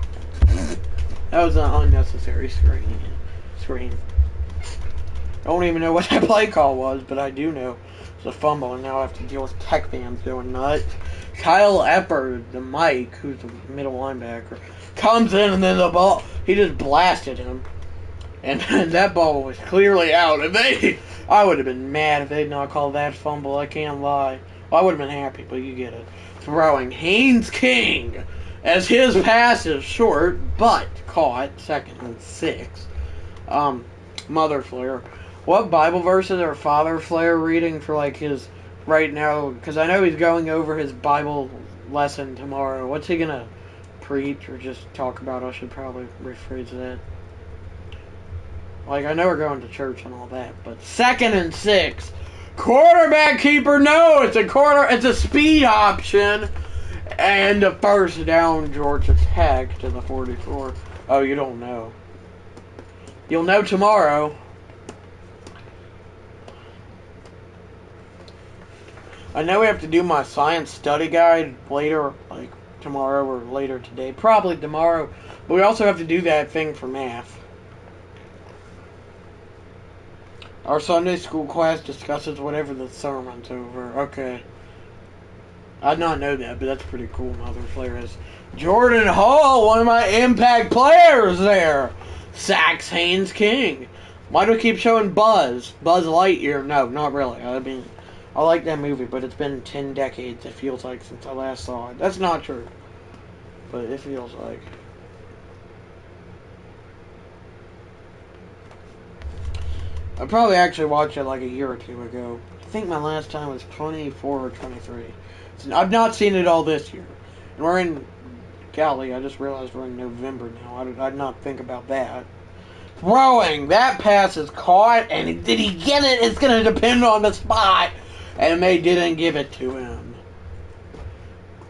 That was an unnecessary screen. I don't even know what that play call was, but I do know. A fumble, and now I have to deal with Tech fans going nuts. Kyle Eppard, the Mike, who's the middle linebacker, comes in, and then the ball, he just blasted him. And that ball was clearly out. I would have been mad if they'd not called that fumble, I can't lie. Well, I would have been happy, but you get it. throwing. Haynes King, as his pass is short, but caught, 2nd and 6. Mother Flare. What Bible verses are Father Flare reading for, like, his, right now? Because I know he's going over his Bible lesson tomorrow. What's he gonna preach or just talk about? I should probably rephrase that. Like, I know we're going to church and all that, but 2nd and 6. Quarterback keeper, no, it's a speed option. And a first down, Georgia Tech to the 44. Oh, you don't know. You'll know tomorrow. I know we have to do my science study guide later, like tomorrow or later today. Probably tomorrow. But we also have to do that thing for math. Our Sunday school class discusses whatever the sermon's over. Okay. I did not know that, but that's pretty cool. Mother Flare is Jordan Hall, one of my impact players there. Sacks Haynes King. Why do we keep showing Buzz? Buzz Lightyear? No, not really. I mean, I like that movie, but it's been 10 decades, it feels like, since I last saw it. That's not true. But it feels like. I probably actually watched it like a year or two ago. I think my last time was 24 or 23. So I've not seen it all this year. And we're in, golly, I just realized we're in November now. I did not think about that. Throwing. That pass is caught, and did he get it? It's going to depend on the spot. And they didn't give it to him.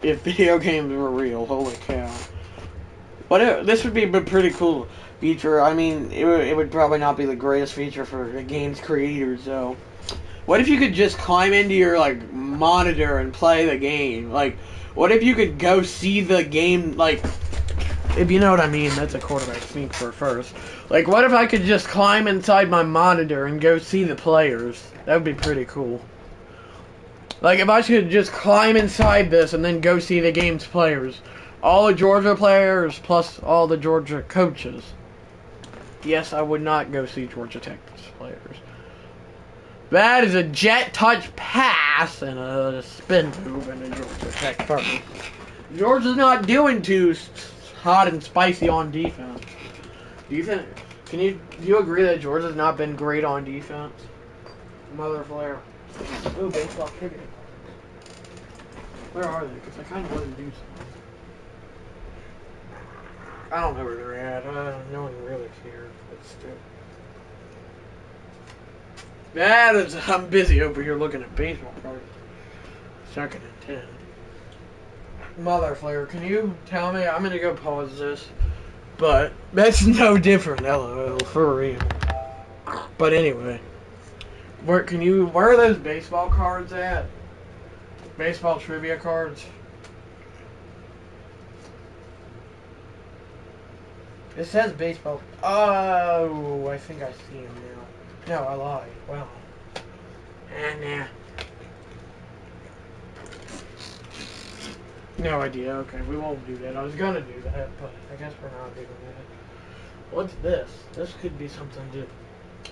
If video games were real, holy cow. But this would be a pretty cool feature. I mean, it would probably not be the greatest feature for the game's creators, though. What if you could just climb into your, like, monitor and play the game? Like, what if you could go see the game, like, if you know what I mean, that's a quarterback sneak for first. Like, what if I could just climb inside my monitor and go see the players? That would be pretty cool. Like, if I could just climb inside this and then go see the game's players. All the Georgia players plus all the Georgia coaches. Yes, I would not go see Georgia Tech's players. That is a jet touch pass and a spin move into Georgia Tech first. Georgia's not doing too hot and spicy on defense. Do you agree that Georgia's not been great on defense? Mother Flare. Ooh, baseball trivia. Where are they? Because I kind of want to do something. I don't know where they're at. No one really cares, but still. I'm busy over here looking at baseball cards. 2nd and 10. Mother Flare, can you tell me? I'm going to go pause this. But that's no different, LOL, for real. But anyway. Where are those baseball cards at? Baseball trivia cards? It says baseball. Oh, I think I see them now. No, I lied. Wow. Nah. No idea. Okay, we won't do that. I was gonna do that, but I guess we're not doing that. What's this? This could be something to...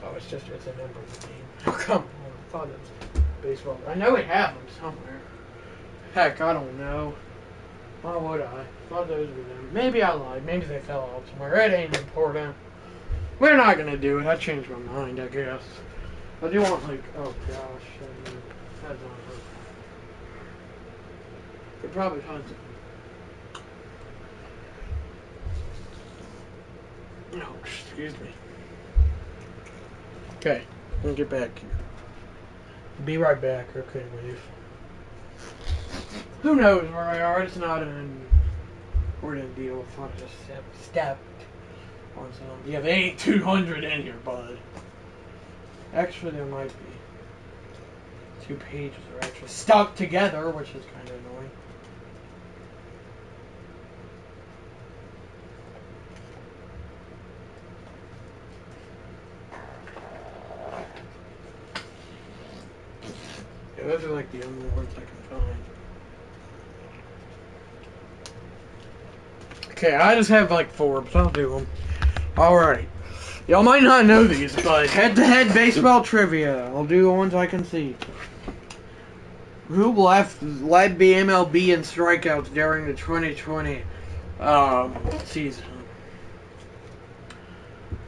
Oh, it's a number game. Oh, come on. I thought it was baseball. I know we have them somewhere. Heck, I don't know. Why would I? Thought those were them. Maybe I lied. Maybe they fell off somewhere. It ain't important. We're not gonna do it. I changed my mind, I guess. I do want, like, oh gosh. That's not her. Could probably find some. Oh, excuse me. Okay, let me get back here. Be right back. Okay, leave. Who knows where I are? It's not an important deal. It's not just stepped on something. Yeah, they ain't 200 in here, bud. Actually, there might be. 2 pages are actually stuck together, which is kind of annoying. Yeah, those are like the only words I can find. Okay, I just have like 4, but I'll do them. Alright. Y'all might not know these, but head-to-head baseball trivia. I'll do the ones I can see. Who led the MLB in strikeouts during the 2020 season?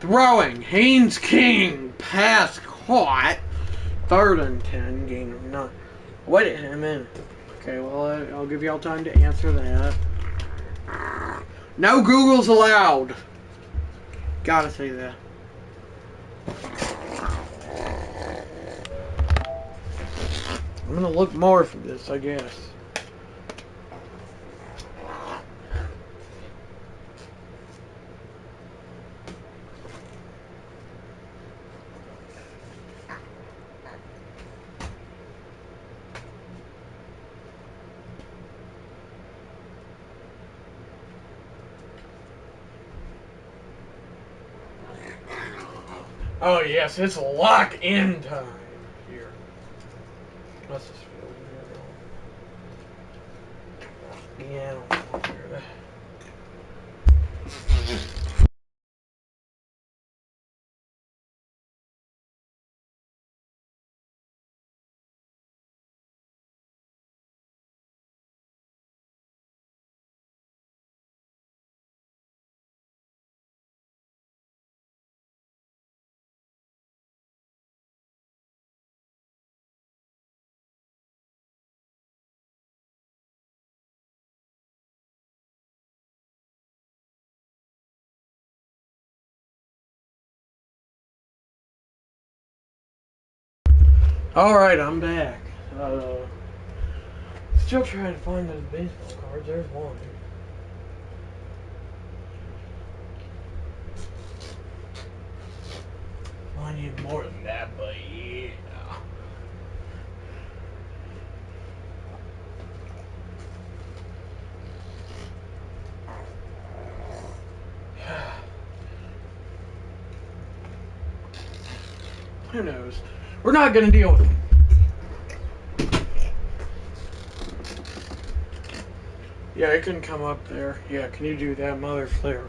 Throwing, Haynes King, pass caught, 3rd and 10, gain of 9. Wait a minute. Okay, well, I'll give y'all time to answer that. No Googles allowed. Gotta say that. I'm gonna look more for this, I guess. Oh yes, it's lock-in time here. Let's just feel weird. Yeah, I don't want to hear that. Alright, I'm back. Still trying to find those baseball cards. There's one. I need more than that, but yeah. Who knows? We're not gonna deal with it. Yeah, it can come up there. Yeah, can you do that, Mother Flare?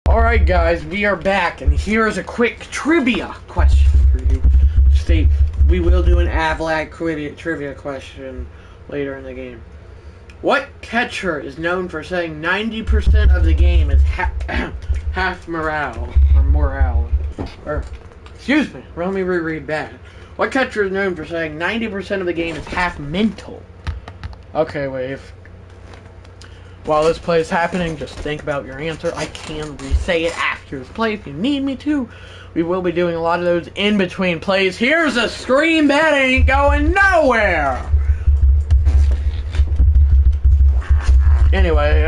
Alright guys, we are back, and here's a quick trivia question for you. We will do an Avlac trivia question later in the game. What catcher is known for saying 90% of the game is half morale? Or, excuse me, let me reread that. What catcher is known for saying 90% of the game is half mental? Okay, Wave. While this play is happening, just think about your answer. I can re-say it after the play if you need me to. We will be doing a lot of those in-between plays. Here's a scream that ain't going nowhere! Anyway,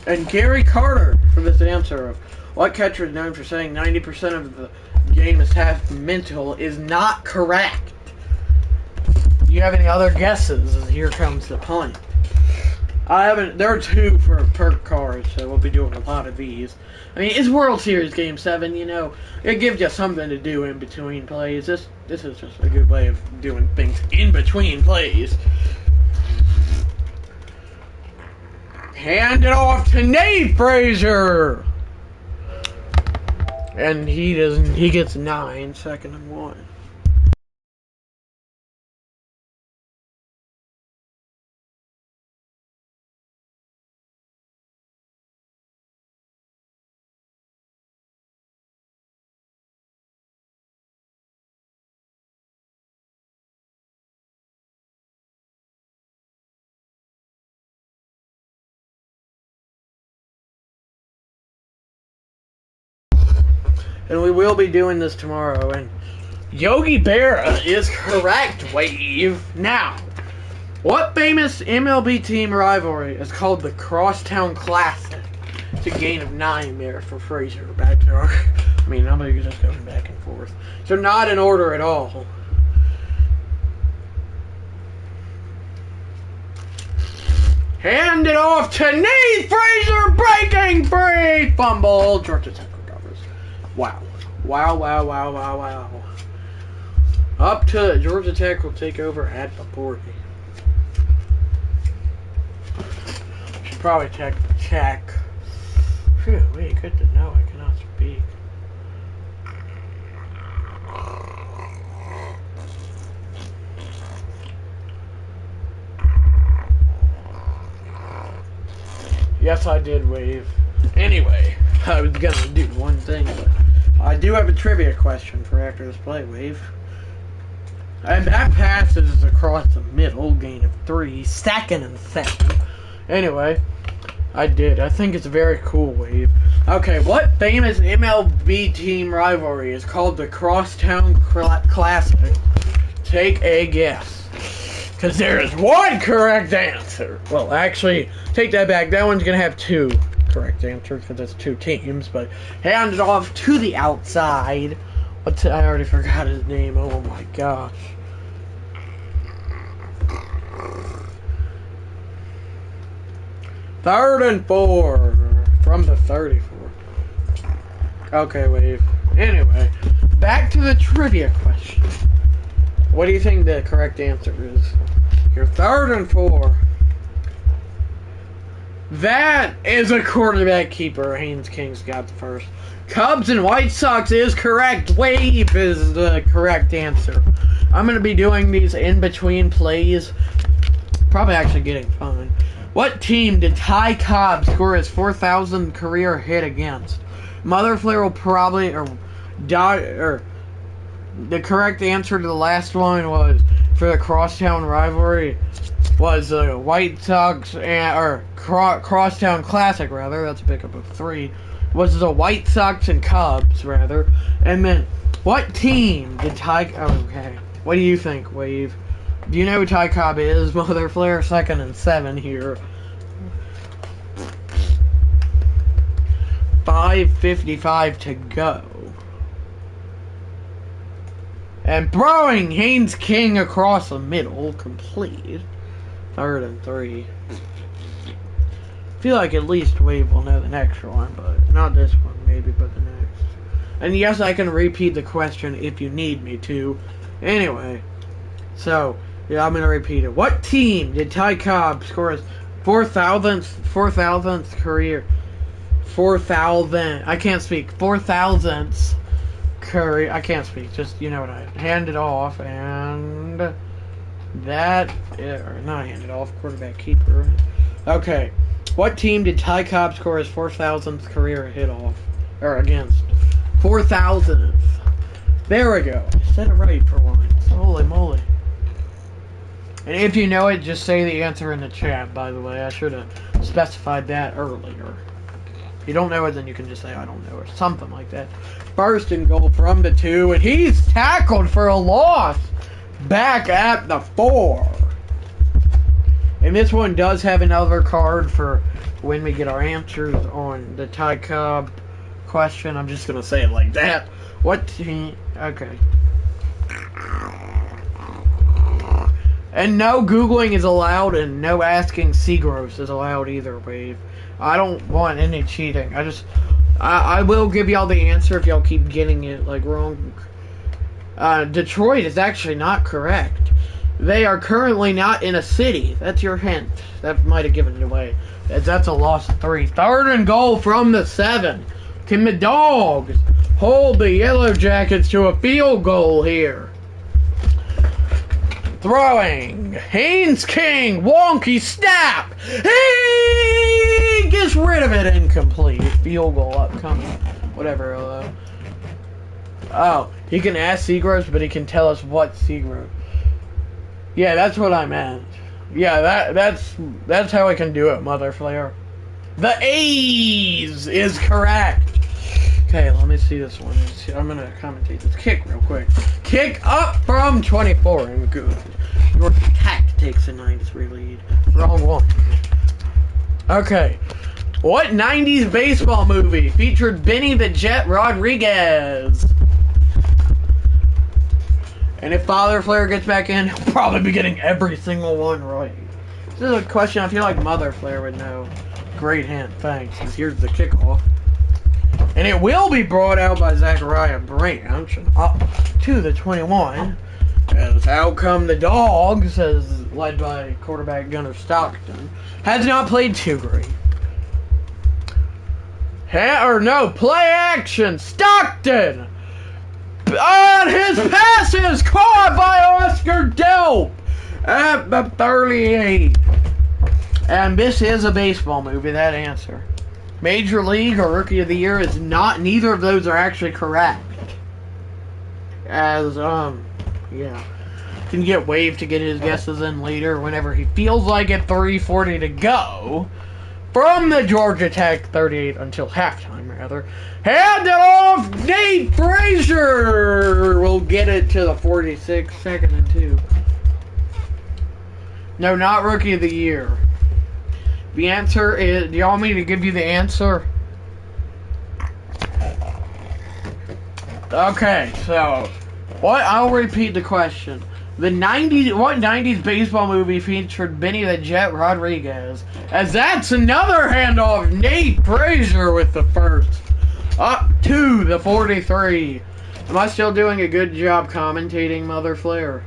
and Gary Carter for this answer of what catcher is known for saying 90% of the game is half mental is not correct. Do you have any other guesses? Here comes the point. I haven't. There are 2 for perk cards, so we'll be doing a lot of these. I mean, it's World Series Game 7, you know. It gives you something to do in between plays. This is just a good way of doing things in between plays. Hand it off to Nate Frazier! And he doesn't. He gets 9, 2nd and 1. And we will be doing this tomorrow. And Yogi Berra is correct, Wave. Now, what famous MLB team rivalry is called the Crosstown Classic? It's a gain of 9 there for Frazier. Back to our... I mean, I'm just going back and forth. So not in order at all. Hand it off to Nate Frazier, breaking free! Fumble. Georgia Tech recovers. Wow. Wow, wow, wow, wow, wow. Up to Georgia Tech will take over at the 40. Should probably check. Phew, wait, good to know I cannot speak. Yes, I did, Wave. Anyway, I was gonna do one thing, but I do have a trivia question for after this play, Wave. And that passes across the middle, gain of 3, 2nd and 7. Anyway, I did. I think it's very cool, Wave. Okay, what famous MLB team rivalry is called the Crosstown Classic? Take a guess. Because there is 1 correct answer. Well, actually, take that back. That one's going to have 2 correct answers because it's 2 teams. But hand it off to the outside. I already forgot his name. Oh my gosh. Third and 4 from the 34. Okay, Wave. Anyway, back to the trivia question. What do you think the correct answer is? Your 3rd and 4. That is a quarterback keeper. Haynes King's got the first. Cubs and White Sox is correct. Wave is the correct answer. I'm going to be doing these in between plays. Probably actually getting fun. What team did Ty Cobb score his 4,000th career hit against? Mother Flare will probably... the correct answer to the last one was, for the Crosstown rivalry, was the White Sox, Crosstown Classic, rather. That's a pickup of 3. Was the White Sox and Cubs, rather. And then, what team did Ty... Okay. What do you think, Wave? Do you know who Ty Cobb is? Mother Flare, 2nd and 7 here. 5:55 to go. And throwing Haynes King across the middle, complete. 3rd and 3. Feel like at least Wave will know the next one, but not this one, maybe, but the next. And yes, I can repeat the question if you need me to. Anyway, so yeah, I'm gonna repeat it. What team did Ty Cobb score his 4,000th career? 4,000. I can't speak. 4,000th career. I can't speak. Just, you know what, I hand it off, and that, or not hand it off, quarterback keeper. Okay. What team did Ty Cobb score his 4,000th career hit off, or against? 4,000th. There we go. I said it right for once. Holy moly. And if you know it, just say the answer in the chat, by the way. I should have specified that earlier. If you don't know it, then you can just say, I don't know, or something like that. 1st and goal from the 2, and he's tackled for a loss back at the 4. And this one does have another card for when we get our answers on the Ty Cobb question. I'm just going to say it like that. What team... Okay. And no Googling is allowed, and no asking Seagross is allowed either, Wave. I don't want any cheating. I will give y'all the answer if y'all keep getting it, like, wrong. Detroit is actually not correct. They are currently not in a city. That's your hint. That might have given it away. That's a loss of 3. 3rd and goal from the 7. Can the Dogs hold the Yellow Jackets to a field goal here? Throwing. Haynes King. Wonky snap. He gets rid of it. Incomplete. Field goal upcoming. Whatever. Oh, he can ask Seagross, but he can tell us what Seagross. Yeah, that's what I meant. Yeah, that's how I can do it, Mother Flare. The A's is correct. Okay, let me see this one. I'm gonna commentate this kick real quick. Kick up from 24 and good. Your Tech takes a 9-3 lead. Wrong one. Okay. What 90s baseball movie featured Benny the Jet Rodriguez? And if Father Flare gets back in, he'll probably be getting every single one right. This is a question I feel like Mother Flare would know. Great hint, thanks. Here's the kickoff. And it will be brought out by Zachariah Branch and up to the 21. As out come the Dogs, as led by quarterback Gunnar Stockton. Has not played too great. Play action, Stockton! On his passes caught by Oscar Delp at the 38. And this is a baseball movie, that answer. Major League or Rookie of the Year is not, neither of those are actually correct. As, yeah. Can get Wave to get his guesses in later whenever he feels like it. 3:40 to go. From the Georgia Tech 38 until halftime, rather. Hand it off! Nate Frazier will get it to the 46, 2nd and 2. No, not Rookie of the Year. The answer is... Do y'all want me to give you the answer? Okay, so... I'll repeat the question. What 90s baseball movie featured Benny the Jet Rodriguez? As that's another handoff. Nate Frazier with the first. Up to the 43. Am I still doing a good job commentating, Mother Flare?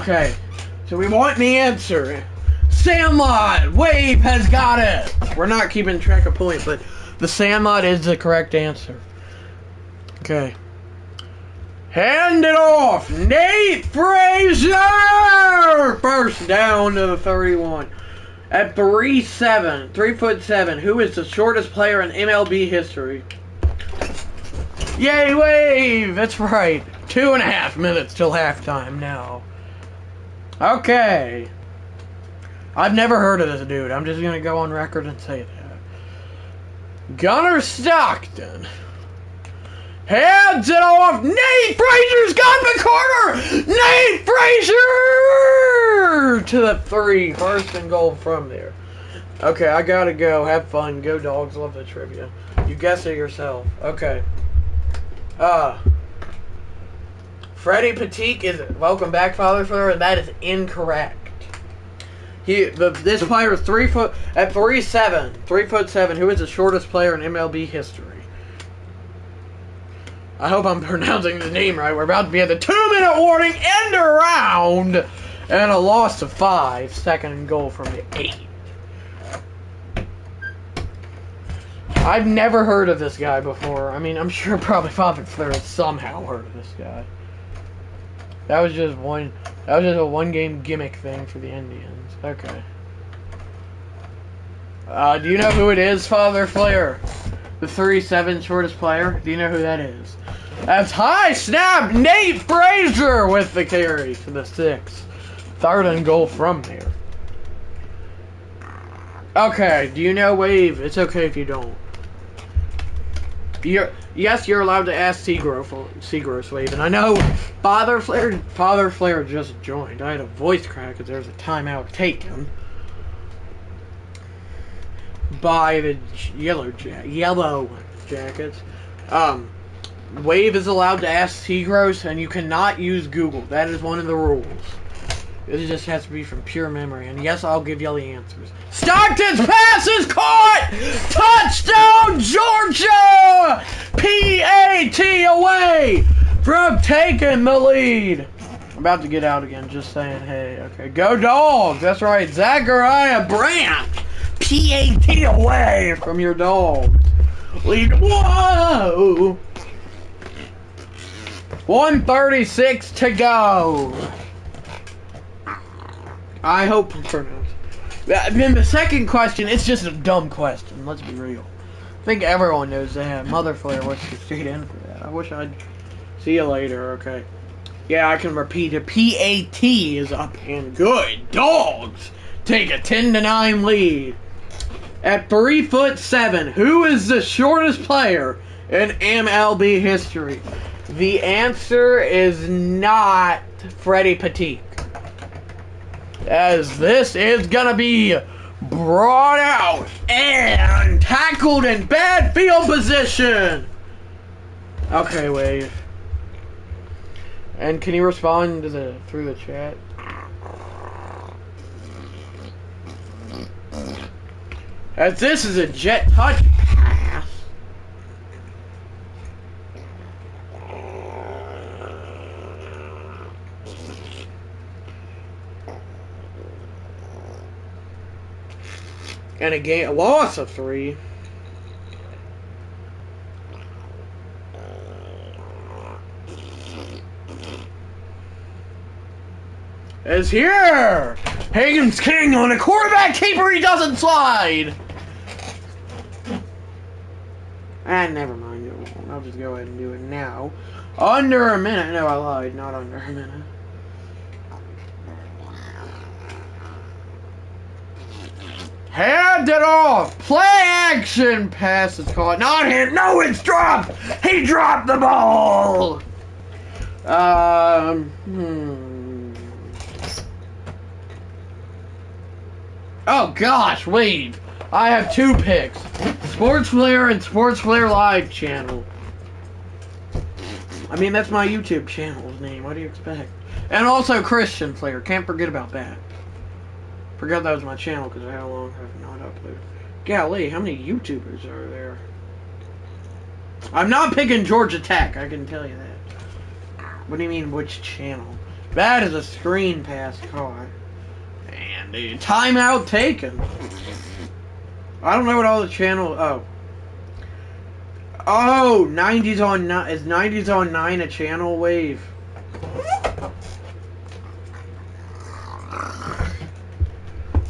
Okay. So we want the answer. Sandlot! Wave has got it! We're not keeping track of points, but the Sandlot is the correct answer. Okay. Hand it off! Nate Frazier! First down to the 31. At 3'7", who is the shortest player in MLB history? Yay, Wave! That's right. 2.5 minutes till halftime now. Okay. I've never heard of this dude. I'm just going to go on record and say that. Gunnar Stockton. Hands it off. Nate Frazier's got the corner. Nate Frazier to the 3. First and goal from there. Okay, I gotta go. Have fun. Go Dogs. Love the trivia. You guess it yourself. Okay. Freddie Patique is... Welcome back, Father Flare, and that is incorrect. This player is 3 foot... At 3'7", 3'7", who is the shortest player in MLB history? I hope I'm pronouncing the name right. We're about to be at the 2-minute warning, end around, and a loss of 5. 2nd and goal from the 8. I've never heard of this guy before. I mean, I'm sure probably Father Flare has somehow heard of this guy. That was just a one-game gimmick thing for the Indians. Okay. Do you know who it is, Father Flare? The 3'7" shortest player? Do you know who that is? That's high snap! Nate Frazier with the carry to the 6. 3rd and goal from there. Okay, do you know Wave? It's okay if you don't. Yes, you're allowed to ask Seagross, Wave. And I know Father Flare just joined. I had a voice crack because there was a timeout taken by the Yellow Jackets. Wave is allowed to ask Tegros, and you cannot use Google. That is one of the rules. It just has to be from pure memory. And yes, I'll give you the answers. Stockton's pass is caught! Touchdown, Georgia! P.A.T. away from taking the lead. I'm about to get out again, just saying, hey, okay. Go Dogs! That's right, Zachariah Brandt! P.A.T. away from your Dogs. Lead, whoa! 1:36 to go. I hope I'm pronounced. Then the second question, it's just a dumb question. Let's be real. I think everyone knows that. Mother Flare wants to straight in for that. I wish I'd see you later. Okay. Yeah, I can repeat it. P.A.T. is up and good. Dogs take a 10-9 lead. At 3'7", who is the shortest player in MLB history? The answer is not Freddie Petit, as this is gonna be brought out and tackled in bad field position. Okay, Wave. And can you respond to through the chat? As this is a jet touch pass. And a loss of 3. Is here! Hagen's King on a quarterback keeper, he doesn't slide! And never mind, it won't. I'll just go ahead and do it now. Under a minute. No, I lied, not under a minute. Hand it off! Play action! Pass is caught. Not him! No, it's dropped! He dropped the ball! Oh gosh, wait. I have 2 picks. Sports Flare and Sports Flare Live channel. I mean, that's my YouTube channel's name. What do you expect? And also Christian Flare. Can't forget about that. Forgot that was my channel because of how long I've not uploaded. Golly, how many YouTubers are there? I'm not picking Georgia Tech, I can tell you that. What do you mean, which channel? That is a screen pass caught. And a timeout taken. I don't know what all the channel. Oh, 90s on 9. Is 90s on 9 a channel, Wave?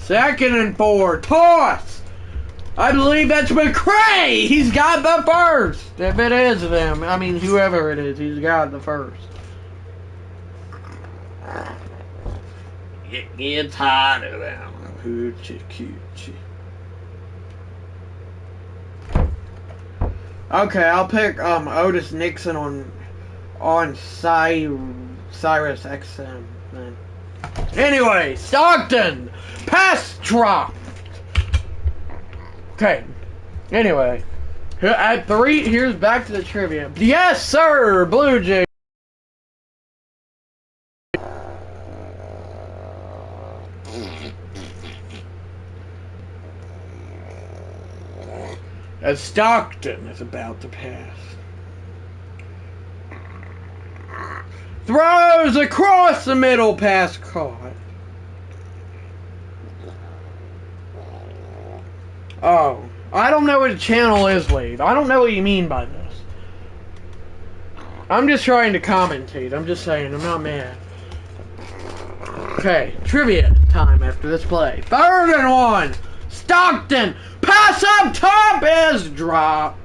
Second and 4. Toss! I believe that's McCray! He's got the first! If it is them. I mean, whoever it is, he's got the first. It gets hotter down the hoochie coochie. Okay, I'll pick Otis Nixon on Sirius XM then. Anyway, Stockton! Pass drop! Okay. Anyway. At 3, here's back to the trivia. Yes, sir! Blue Jay. As Stockton is about to pass. Throws across the middle, pass caught. Oh, I don't know what a channel is, Wade. I don't know what you mean by this. I'm just trying to commentate. I'm just saying, I'm not mad. Okay, trivia time after this play. 3rd and 1. Stockton, pass up top is dropped.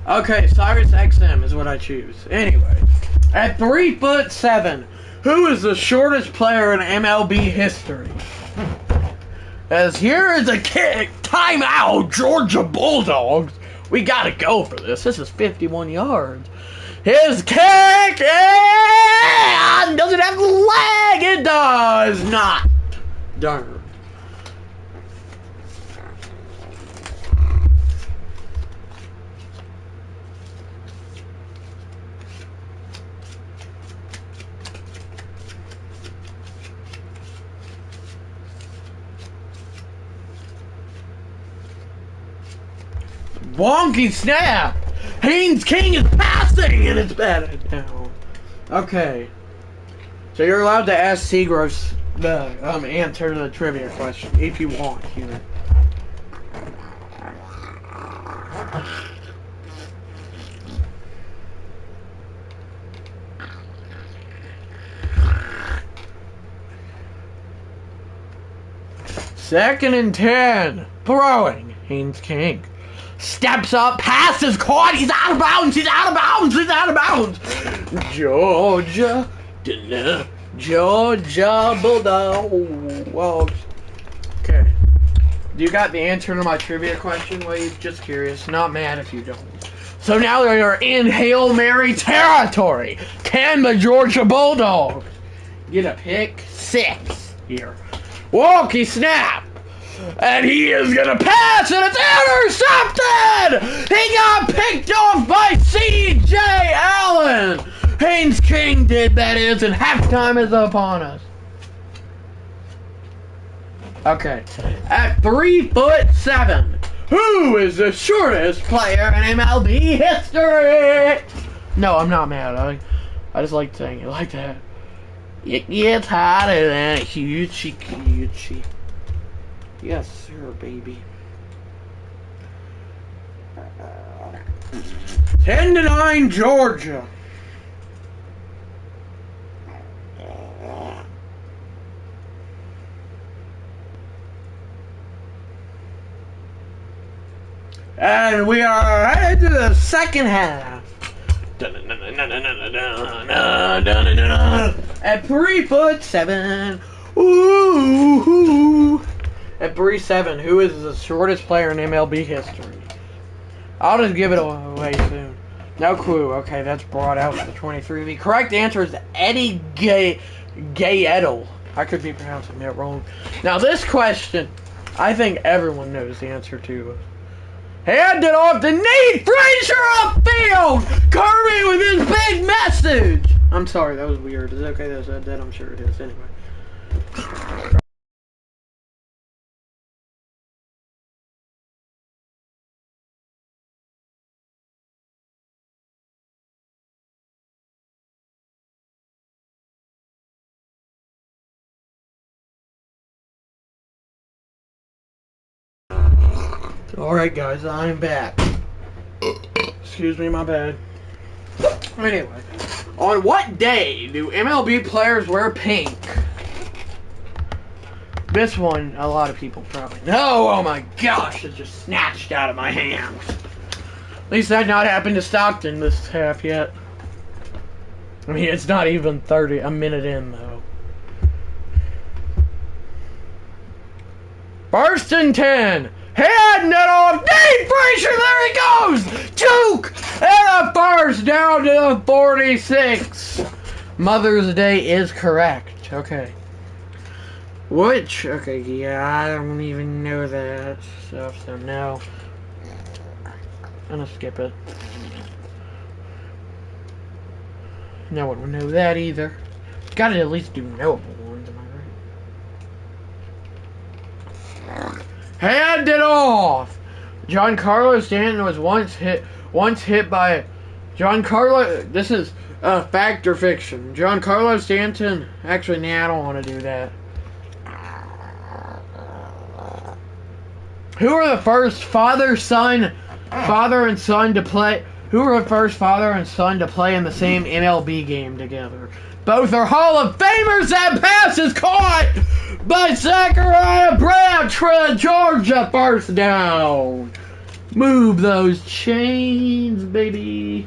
Okay, Sirius XM is what I choose. Anyway, at 3'7", who is the shortest player in MLB history? As here is a kick, timeout, Georgia Bulldogs. We gotta go for this. This is 51 yards. His kick, and does it have the leg? It does not. Darn. Wonky snap! Haynes King is passing and it's batted down. Okay. So you're allowed to ask Seagross the answer to the trivia question if you want here. Second and 10. Throwing. Haynes King. Steps up. Pass is caught. He's out of bounds. He's out of bounds. He's out of bounds. Georgia. Georgia Bulldogs. Okay. Do you got the answer to my trivia question, Wade? Just curious. Not mad if you don't. So now they are in Hail Mary territory. Can the Georgia Bulldogs get a pick six here? Wonky snap. And he is going to pass, and it's intercepted! He got picked off by C.J. Allen! Haynes King did, that is, and halftime is upon us. Okay. At 3'7", who is the shortest player in MLB history? No, I'm not mad. I just like saying it like that. It gets hotter than a hoochie coochie. Yes, sir, baby. 10-9, Georgia. And we are headed to the second half. At 3'7". Ooh. At 3'7", who is the shortest player in MLB history? I'll just give it away soon. No clue. Okay, that's brought out to the 23. The correct answer is Eddie Gaedel. I could be pronouncing that wrong. Now this question, I think everyone knows the answer to. Handed off to Nate Frazier upfield! Kirby with his big message! I'm sorry, that was weird. Is it okay that I said that? I'm sure it is. Anyway. Alright guys, I'm back. Excuse me, my bad. Anyway, on what day do MLB players wear pink? This one, a lot of people probably know. Oh my gosh, it just snatched out of my hands. At least that not happened to Stockton this half yet. I mean, it's not even a minute in though. First and 10. Heading it off. Nate Frazier, there he goes. Juke. And a first down to the 46. Mother's Day is correct. Okay. Which, okay, yeah, I don't even know that stuff, so no. I'm gonna skip it. No one would know that either. Gotta at least do knowable ones, am I right? Hand it off! Giancarlo Stanton was once hit by Giancarlo. This is fact or fiction. Giancarlo Stanton. Actually, nah, I don't want to do that. Who are the first father and son to play? Who are the first father and son to play in the same MLB game together? Both are Hall of Famers. That pass is caught by Zachariah Brown. Georgia, first down. Move those chains, baby.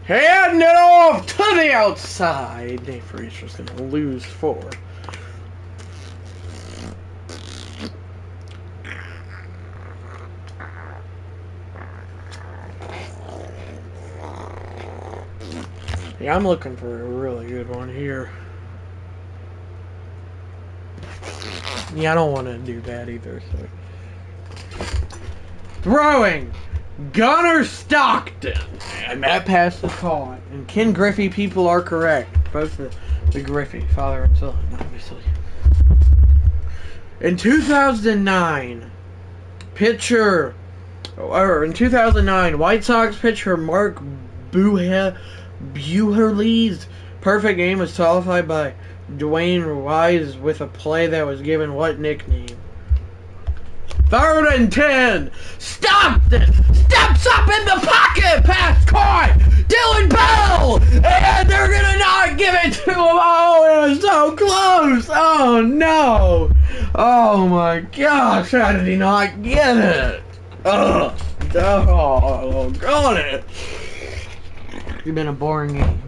Handing it off to the outside. Nate Frazier's going to lose 4. Yeah, I'm looking for a really good one here. Yeah, I don't want to do that either. So. Throwing. Gunnar Stockton. And Matt passed the call. And Ken Griffey people are correct. Both the Griffey, father and son, obviously. In 2009, White Sox pitcher Mark Buehrle's perfect game was solidified by Dwayne Wise with a play that was given what nickname? 3rd and 10. Stockton steps up in the pocket. Pass caught. Dylan Bell. And they're going to not give it to him. Oh, it was so close. Oh, no. Oh, my gosh. How did he not get it? Oh, got it. It's been a boring game.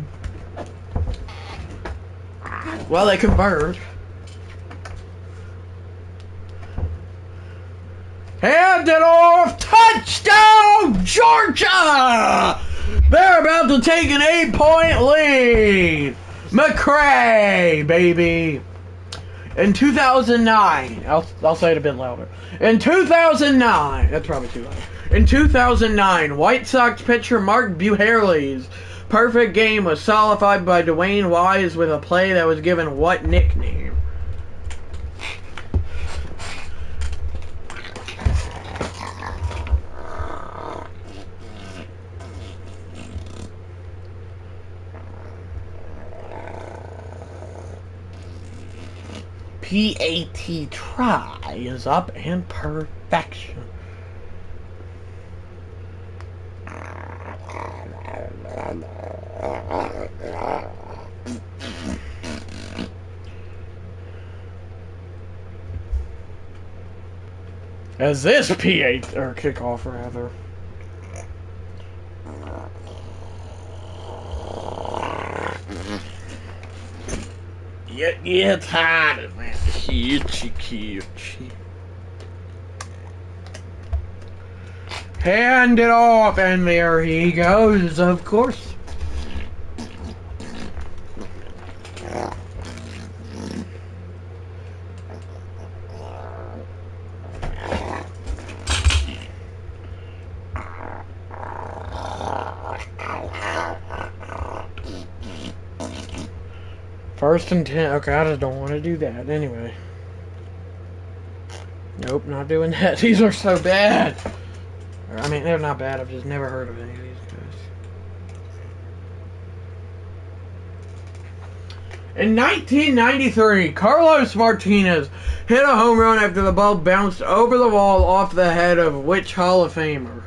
Well, they converted. Hand it off! Touchdown, Georgia! They're about to take an 8-point lead. McCray, baby. In 2009, I'll say it a bit louder. In 2009, that's probably too loud. In 2009, White Sox pitcher Mark Buehrle's perfect game was solidified by Dwayne Wise with a play that was given what nickname? PAT, try is up and perfection. As this P8 or kickoff rather. Yeah, it's hot, man. Cute. Hand it off, and there he goes, of course. First and 10. Okay, I just don't want to do that. Anyway. Nope, not doing that. These are so bad. I mean, they're not bad. I've just never heard of any of these guys. In 1993, Carlos Martinez hit a home run after the ball bounced over the wall off the head of which Hall of Famer?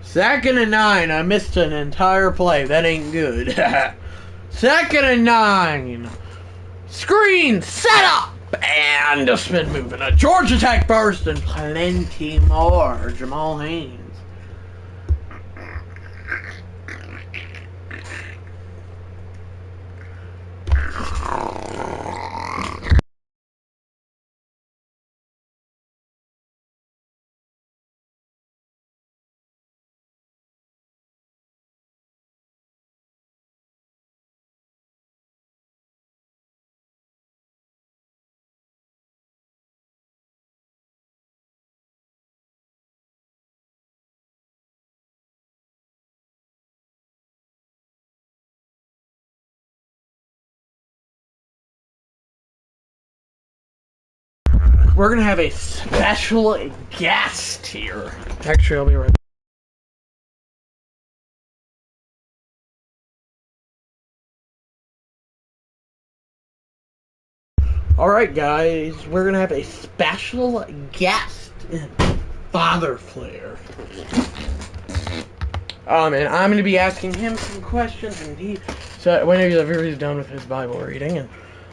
2nd and 9. I missed an entire play. That ain't good. 2nd and 9. Screen set up and a spin move and a Georgia Tech burst and plenty more. Jamal Haynes. We're gonna have a special guest here. Actually, I'll be right back. Alright guys, we're gonna have a special guest in Father Flair. And I'm gonna be asking him some questions, and whenever he's done with his Bible reading,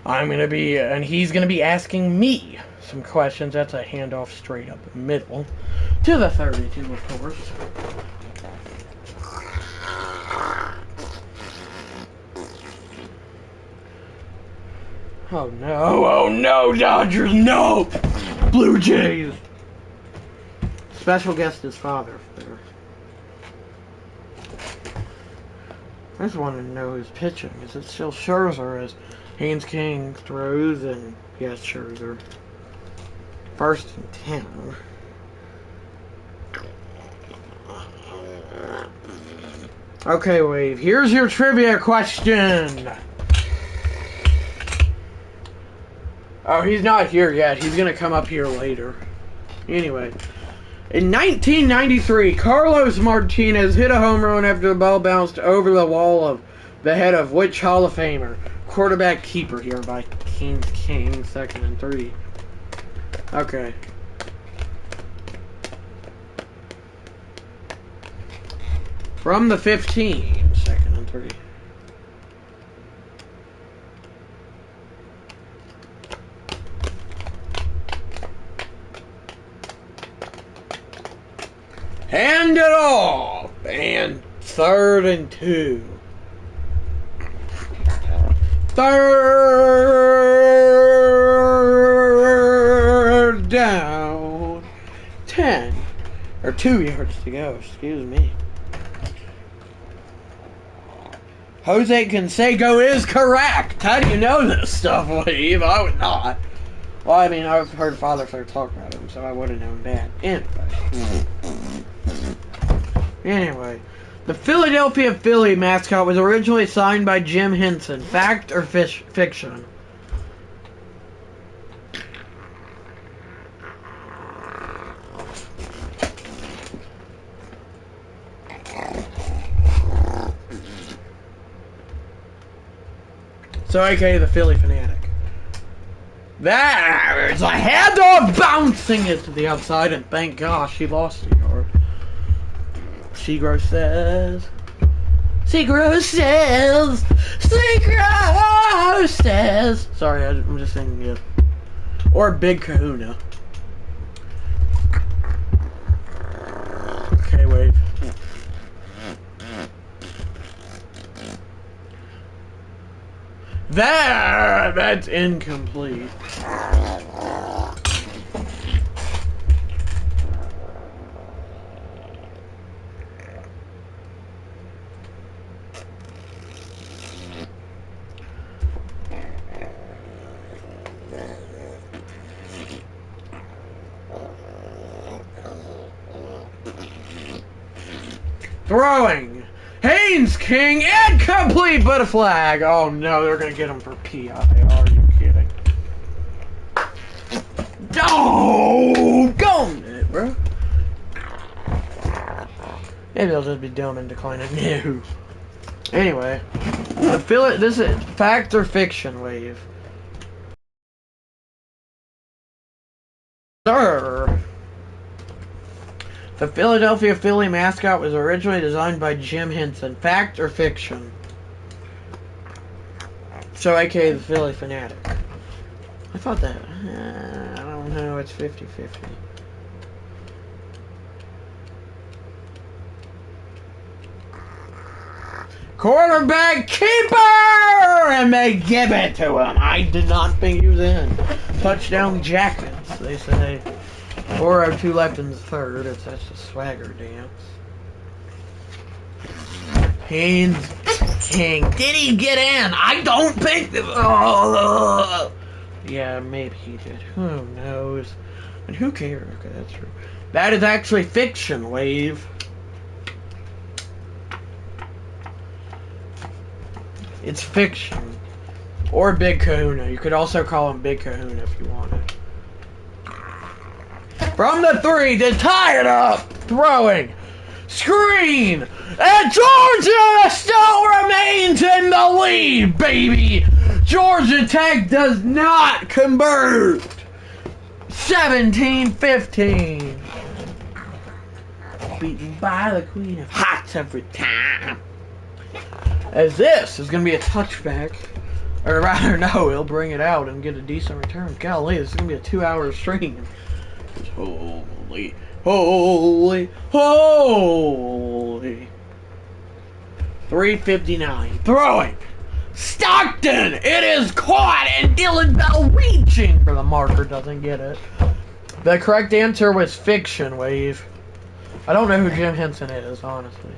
and he's gonna be asking me some questions. That's a handoff straight up the middle to the 32, of course. Oh no, Dodgers, no! Blue Jays! Special guest is Father there. I just want to know who's pitching. Is it still Scherzer as Haynes King throws and yes, Scherzer. First and 10. Okay, Wave. Here's your trivia question. Oh, he's not here yet. He's going to come up here later. Anyway. In 1993, Carlos Martinez hit a home run after the ball bounced over the wall of the head of which Hall of Famer? Quarterback keeper here by Haynes King, 2nd and 3. Okay. From the 15, 2nd and 3. Hand it off! And 3rd and 2. 3rd down. 10. Or 2 yards to go, excuse me. Jose Canseco is correct! How do you know this stuff, Wave? I would not. Well, I mean, I've heard Father Flair talk about him, so I would have known that. Anyway, the Philadelphia Philly mascot was originally signed by Jim Henson. Fact or fiction? So, aka the Philly Fanatic. There's a handoff bouncing it to the outside, and thank gosh he lost a yard. Seagross says. Seagross says. Seagross says. Sorry, I'm just singing it. Or Big Kahuna. Okay, wait. That's incomplete. Throwing. Haynes King, incomplete, but a flag. Oh no, they're gonna get him for PI. Are you kidding? Oh, go it, bro. Maybe they'll just be dumb and decline it. No. Anyway, this is fact or fiction, Wave. Sir. The Philadelphia Philly mascot was originally designed by Jim Henson. Fact or fiction? So, aka the Philly Fanatic. I thought that. I don't know. It's 50-50. Quarterback keeper! And they give it to him. I did not think he was in. Touchdown Jackets, they say. 4:02 left in the third. It's such a swagger dance. Haynes King. Did he get in? I don't think. Yeah, maybe he did. Who knows? And who cares? Okay, that's true. That is actually fiction, Wave. It's fiction. Or Big Kahuna. You could also call him Big Kahuna if you wanted. From the 3 to tie it up. Throwing. Screen. And Georgia still remains in the lead, baby. Georgia Tech does not convert. 17-15. Beaten by the Queen of Hearts every time. As this is going to be a touchback. Or rather, no, he'll bring it out and get a decent return. Golly, this is going to be a 2-hour stream. Holy, holy, holy. 3:59. Throwing. Stockton! It is caught, and Dylan Bell reaching for the marker doesn't get it. The correct answer was fiction, Wave. I don't know who Jim Henson is, honestly.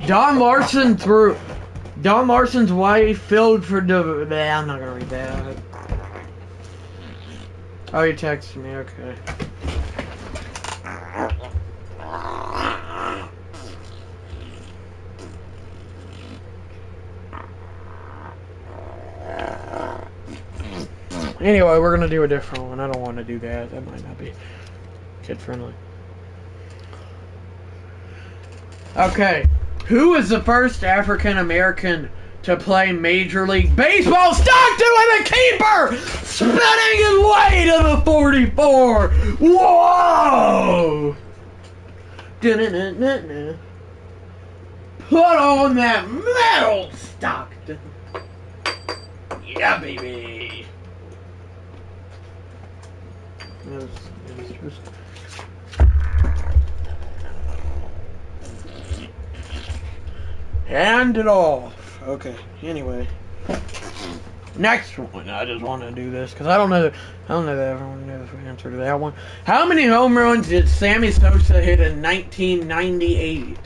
Don Larson threw Don Larson's wife filled for nah, I'm not gonna read that. Oh, you texted me, okay. Anyway, we're gonna do a different one. I don't want to do that. That might not be kid friendly. Okay. Who was the first African American to play Major League Baseball? Stockton with a keeper! Spinning his way to the 44! Whoa! Da-na-na-na-na. Put on that metal, Stockton! Yeah, baby! Hand it off. Okay. Anyway, next one. I just want to do this because I don't know that everyone knows the answer to that one. How many home runs did Sammy Sosa hit in 1998?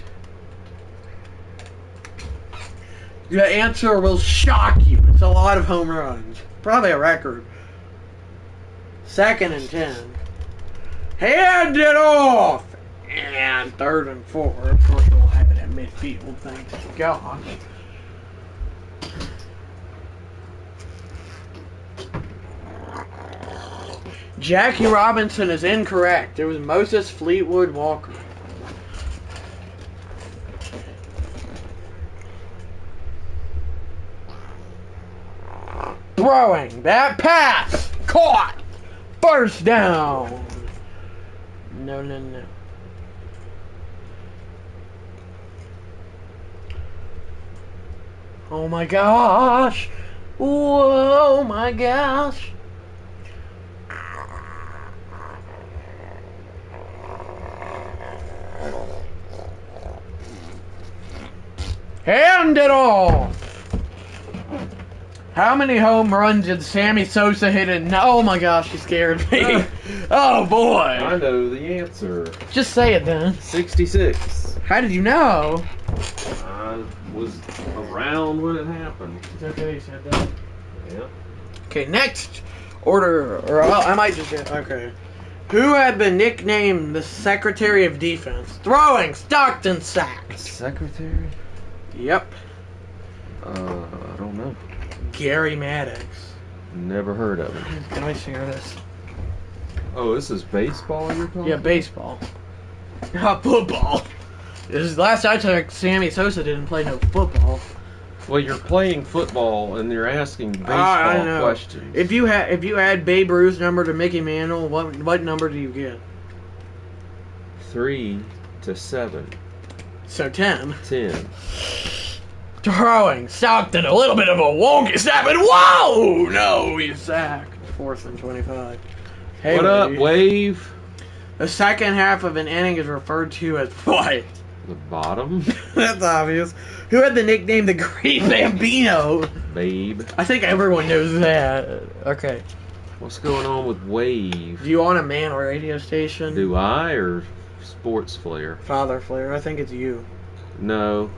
The answer will shock you. It's a lot of home runs. Probably a record. 2nd and 10. Hand it off! And 3rd and 4. Of course, we'll have it at midfield, thanks to God. Jackie Robinson is incorrect. It was Moses Fleetwood Walker. Throwing that pass! Caught! First down! No. Oh my gosh! Whoa, my gosh! Hand it off! How many home runs did Sammy Sosa hit in? Oh my gosh, you scared me. Oh boy. I know the answer. Just say it then. 66. How did you know? I was around when it happened. It's okay you said that. Yeah. Okay, next order, or I might just get, okay. Who had been nicknamed the Secretary of Defense? Throwing, Stockton sacked. Secretary? Yep. I don't know. Gary Maddox. Never heard of him. Can I share this? Oh, this is baseball you're talking? Yeah, baseball. Not football. Last I checked, Sammy Sosa didn't play no football. Well, you're playing football and you're asking baseball questions. If you add Babe Ruth's number to Mickey Mantle, what number do you get? 3 to 7. So 10. 10. Throwing Stockton, a little bit of a wonky snap, and whoa! No, he's sacked. 4th and 25. Hey, what up, Wave? The second half of an inning is referred to as what? The bottom? That's obvious. Who had the nickname the Great Bambino? Babe. I think everyone knows that. Okay. What's going on with Wave? Do you want a man or radio station? Do I or Sports Flair? Father Flair. I think it's you. No.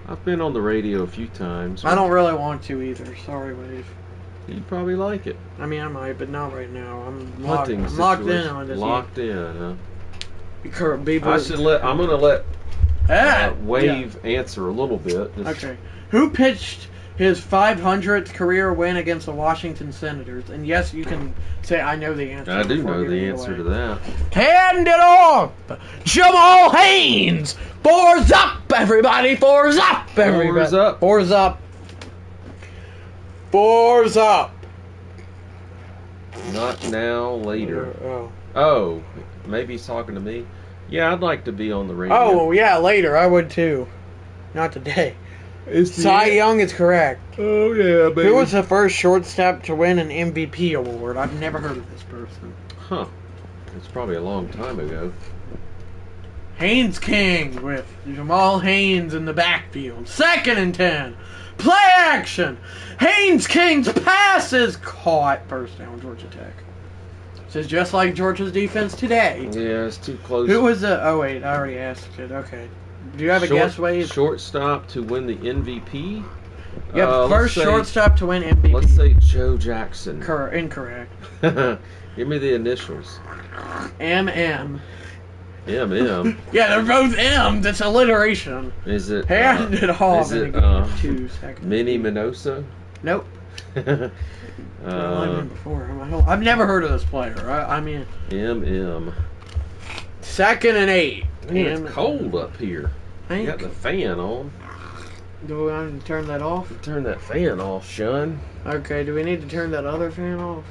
I've been on the radio a few times. I don't really want to either. Sorry, Wave. You'd probably like it. I mean, I might, but not right now. I'm locked in on this. Locked in, huh? I'm gonna let Wave yeah. answer a little bit. Okay. Who pitched his 500th career win against the Washington Senators? And yes, you can say I know the answer. I do know the answer to that. Hand it off! Jamal Haynes! Fours up, everybody! Fours up, everybody! Fours up. Fours up. Fours up. Not now, later. Oh. Oh, maybe he's talking to me. Yeah, I'd like to be on the radio. Oh, yeah, later. I would too. Not today. Cy Young is correct. Oh, yeah, baby. Who was the first shortstop to win an MVP award? I've never heard of this person. Huh. It's probably a long time ago. Haynes King with Jamal Haynes in the backfield. 2nd and 10. Play action. Haynes King's pass is caught. First down, Georgia Tech. This is just like Georgia's defense today. Yeah, it's too close. Who was the... Oh, wait. I already asked it. Okay. Do you have a guess, Wade? Shortstop to win the MVP? Yep, first shortstop to win MVP. Let's say Joe Jackson. Incorrect. Give me the initials. MM. MM. Yeah, they're both M's. It's alliteration. Is it? Hand it off. Is it 2 seconds. Minnie Minoso? Nope. I've never heard of this player. I mean. MM. 2nd and 8. Man, it's cold up here. You got the fan on. Do we want to turn that off? Turn that fan off, Sean. Okay, do we need to turn that other fan off?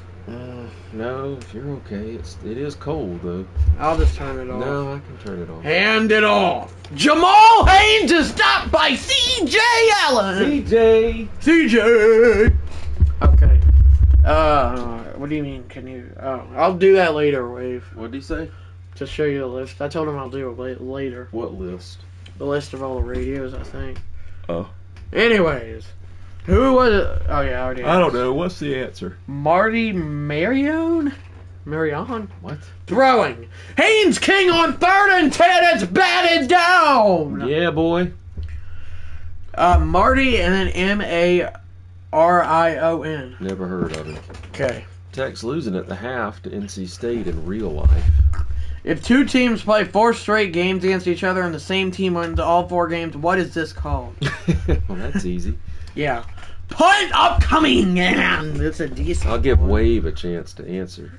No, if you're okay. It is cold, though. I'll just turn it off. No, I can turn it off. Hand it off. Jamal Haynes is stopped by C.J. Allen. CJ. Okay. What do you mean? Can you? Oh, I'll do that later, Wave. What did he say? To show you the list. I told him I'll do it later. What list? The list of all the radios, I think. Oh. Anyways. Who was it? Oh, yeah, I already asked. I don't know. What's the answer? Marty Marion? What? Throwing. Haynes King on 3rd and 10. It's batted down. Yeah, boy. Marty and then M-A-R-I-O-N. Never heard of him. Okay. Tech's losing at the half to NC State in real life. If 2 teams play 4 straight games against each other and the same team wins all 4 games, what is this called? Well, that's easy. Yeah. Punt upcoming, and it's a decent. I'll give Wave a chance to answer.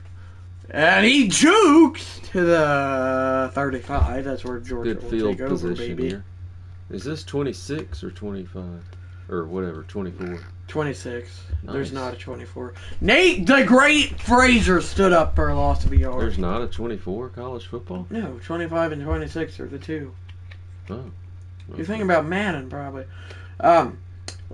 And he jukes to the 35. That's where Georgia Good will field take over, position baby. here. Is this 26 or 25? Or whatever, 24? 26. Nice. There's not a 24. Nate the Great Fraser stood up for a loss of a yard. There's not a 24 college football? No, 25 and 26 are the 2. Oh. You're thinking about Madden, probably.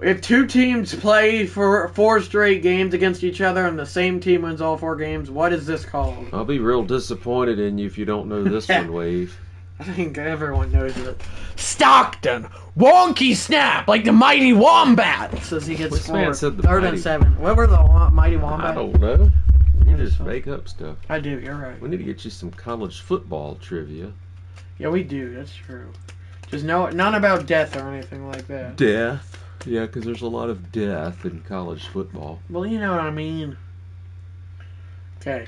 If 2 teams play for 4 straight games against each other and the same team wins all 4 games, what is this called? I'll be real disappointed in you if you don't know this one, Wave. I think everyone knows it. Stockton, wonky snap like the mighty wombat. Says he gets Which man said the 3rd mighty- and 7. What were the mighty wombat? I don't know. You just make up stuff. I do. You're right. We need to get you some college football trivia. Yeah, we do. That's true. Just none about death or anything like that. Death? Yeah, because there's a lot of death in college football. Well, you know what I mean. Okay.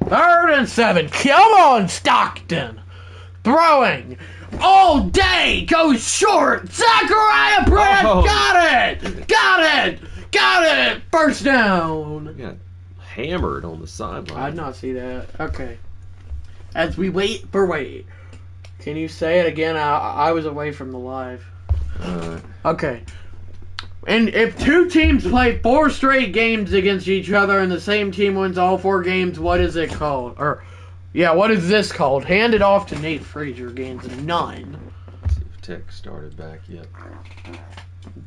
3rd and 7. Come on, Stockton. Throwing. All day. Goes short. Zachariah Brett. Oh. Got it. First down. We got hammered on the sideline. I did not see that. Okay. As we wait for Wade. Can you say it again? I was away from the live. Okay. And if 2 teams play 4 straight games against each other and the same team wins all 4 games, what is it called? What is this called? Hand it off to Nate Frazier. Gains 9. Let's see if Tech started back yet.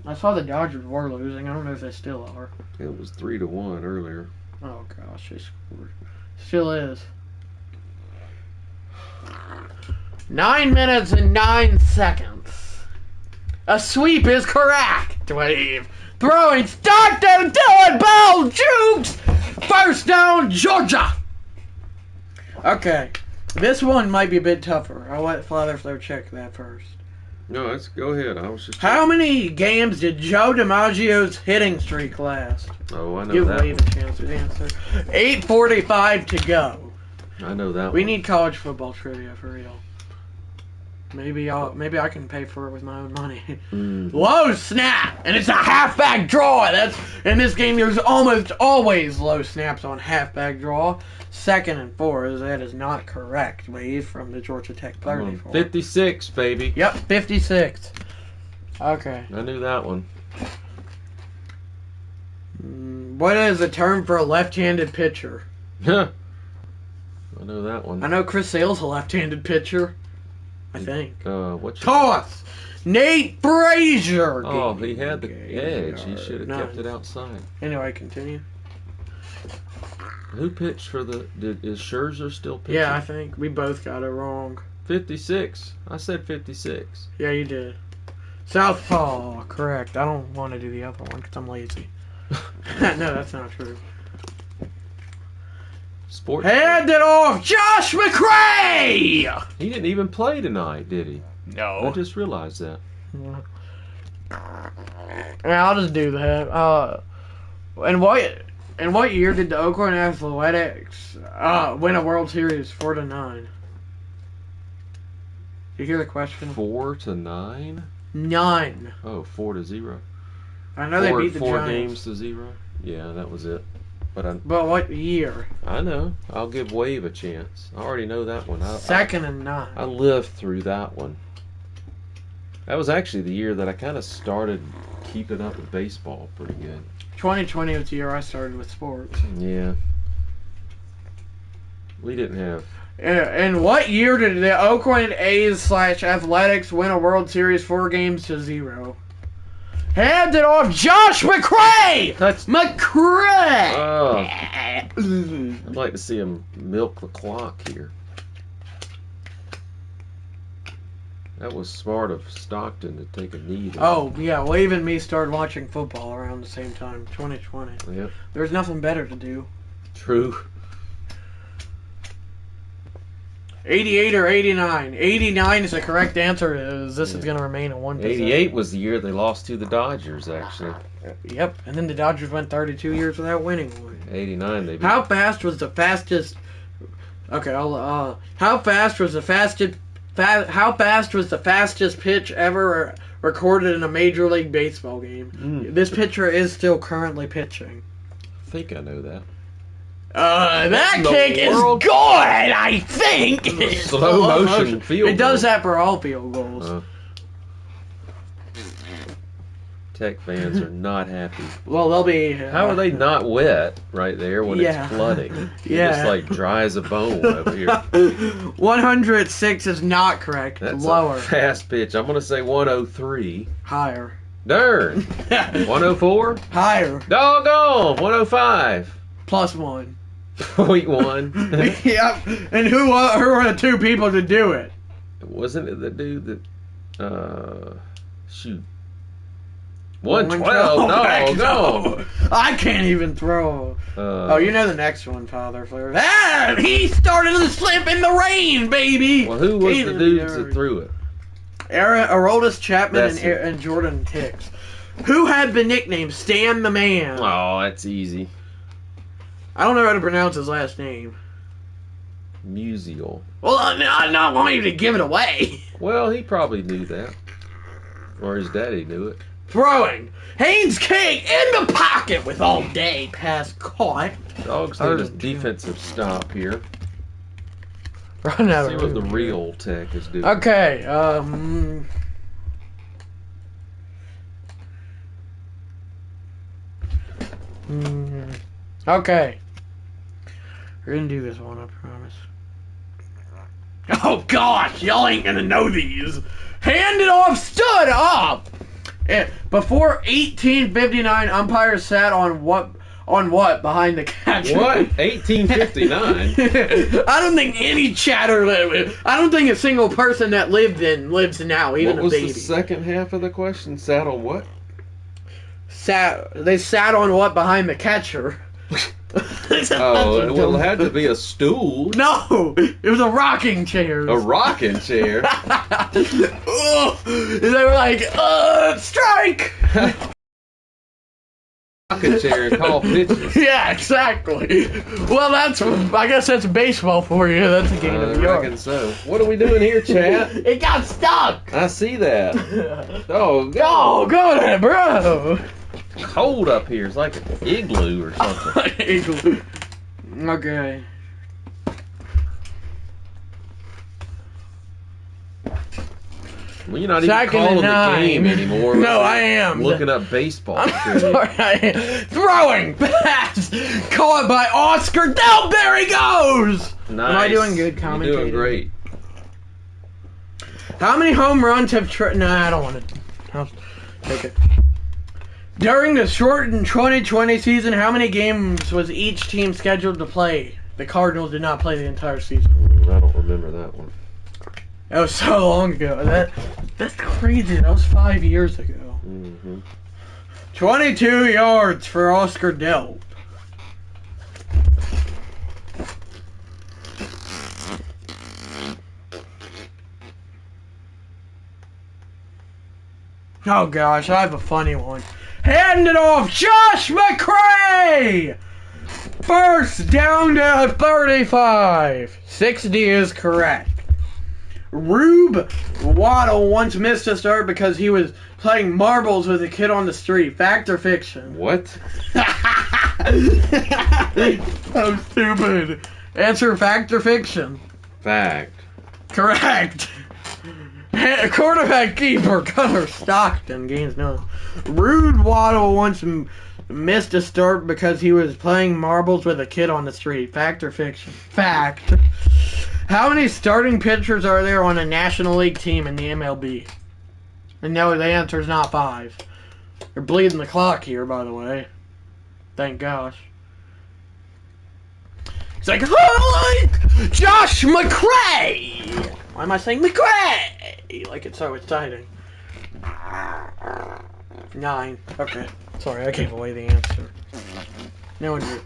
I saw the Dodgers were losing. I don't know if they still are. It was 3-1 earlier. Oh gosh, they scored. Still is. 9 minutes and 9 seconds. A sweep is correct, Wave. Throwing Stockton, Dylan Bell, jukes. First down, Georgia. Okay. This one might be a bit tougher. I'll let Father Flair check that first. No, let's go ahead. I was just. How many games did Joe DiMaggio's hitting streak last? Oh, I know Give that. Wave a chance to answer. 8:45 to go. I know that. We one. need college football trivia for real. Maybe I can pay for it with my own money. Low snap, and it's a halfback draw. That's in this game. There's almost always low snaps on halfback draw. 2nd and 4. That is not correct. Wave from the Georgia Tech 34. 56, baby. Yep, 56. Okay. I knew that one. What is the term for a left-handed pitcher? I know that one. I know Chris Sale's a left-handed pitcher. I think. What's Toss! Nate Frazier! Oh, he had the edge. He should have kept it outside. Anyway, continue. Who pitched for the... Is Scherzer still pitching? Yeah, I think we both got it wrong. 56. I said 56. Yeah, you did. Southpaw, correct. I don't want to do the other one because I'm lazy. No, that's not true. Sports. Hand it off, Josh McRae! He didn't even play tonight, did he? No. I just realized that. Yeah, I'll just do that. And what year did the Oakland Athletics win a World Series 4-9? Did you hear the question? 4-9? 9. Oh, 4-0. I know they beat the Four Giants. games to 0. Yeah, that was it. But what year? I know. I'll give Wave a chance. I already know that one. Second and 9. I lived through that one. That was actually the year that I kind of started keeping up with baseball pretty good. 2020 was the year I started with sports. Yeah. We didn't have... And what year did the Oakland A's/Athletics win a World Series 4-0? Hand it off, Josh McRae! That's McRae! Oh, I'd like to see him milk the clock here. That was smart of Stockton to take a knee there. Oh, yeah, Wave and me started watching football around the same time, 2020. Yep. There's nothing better to do. True. 88 or 89? 89 is the correct answer. This is going to remain a 1%. 88 was the year they lost to the Dodgers, actually. Yep, and then the Dodgers went 32 years without winning one. 89, they beat. How fast was the fastest... Okay, how fast was the fastest pitch ever recorded in a Major League Baseball game? This pitcher is still currently pitching. I think I know that. That kick is good, I think. Slow motion field It does goal. that for all field goals. Tech fans are not happy. Well, they'll be... How are they not wet right there when it's flooding? Yeah. It's just like dry as a bone over here. 106 is not correct. That's lower. a fast pitch. I'm going to say 103. Higher. Darn. 104? Higher. Doggone. 105. Plus 1. 0.1. Yep. And who are the two people to do it? Wasn't it the dude that... shoot. 112. No. I can't even throw. You know the next one, Father Flair. Ah, he started to slip in the rain, baby. Well, who was the dudes that threw it? Aroldis Chapman and Jordan Hicks. Who had the nickname Stan the Man? Oh, that's easy. I don't know how to pronounce his last name. Musial. Well, I don't want you to give it away. Well, he probably knew that. Or his daddy knew it. Throwing. Haynes King in the pocket with all day. Pass caught. Dogs need a defensive stop here. Run out See what the real Tech is doing. Okay. Okay. We're gonna do this one, I promise. Oh gosh, y'all ain't gonna know these. Hand it off, stood up. Before 1859, umpires sat on what behind the catcher? What? 1859? I don't think any chatter lived. I don't think a single person that lived then lives now, even what was a baby. the second half of the question? Sat on what? They sat on what behind the catcher? Well, it had to be a stool. No, it was a rocking chair. A rocking chair. They were like, strike! Rocking chair and call pitches. Yeah, exactly. Well, I guess that's baseball for you. That's a game of the I reckon so. What are we doing here, Chad? It got stuck. I see that. Oh, go ahead, bro. Cold up here. It's like an igloo or something. Igloo. Okay. Well, you're not even calling the game anymore. No, I am. Looking up baseball. I'm sorry. Throwing pass caught by Oscar Delp. There he goes. Nice. Am I doing good commentating? You're doing great. How many home runs have I don't want to. I'll take it. During the shortened 2020 season, how many games was each team scheduled to play? The Cardinals did not play the entire season. I don't remember that one. That was so long ago. That's crazy. That was 5 years ago. 22 yards for Oscar Delp. Oh gosh, I have a funny one. Hand it off, Josh McCray! First down to 35. 60 is correct. Rube Waddle once missed a start because he was playing marbles with a kid on the street. Fact or fiction? What? So stupid. Answer fact or fiction? Fact. Correct. Quarterback keeper Gunnar Stockton gains no. Rude Waddle once missed a start because he was playing marbles with a kid on the street. Fact or fiction? Fact. How many starting pitchers are there on a National League team in the MLB? And no, the answer is not 5. You're bleeding the clock here, by the way. Thank gosh. It's like, hi, Josh McCray! Why am I saying McCray? Like it's so exciting. 9. Okay. Sorry, I gave away the answer. No one knew.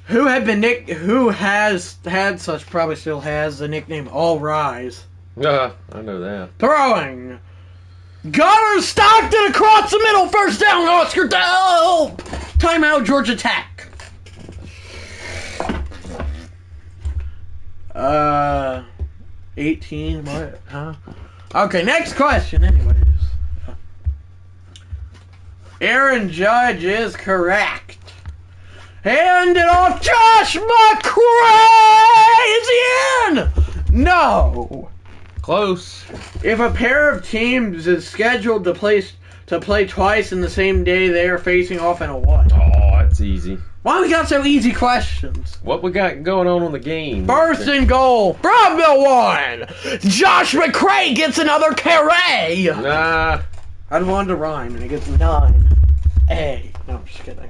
Who has had such, probably still has, the nickname All Rise? I know that. Throwing. Gunnar Stockton across the middle. First down, Oscar Dell. Timeout, Georgia Tech. 18, what? Huh? Okay, next question, anyways. Aaron Judge is correct. Hand it off, Josh McCray! Is he in? No. Close. If a pair of teams is scheduled to play twice in the same day, they are facing off in a what? Oh, that's easy. Why we got so easy questions? What we got going on the game? First and goal from the 1. Josh McCray gets another carry. Nah. I wanted to rhyme, and he gets 9. A. No, I'm just kidding.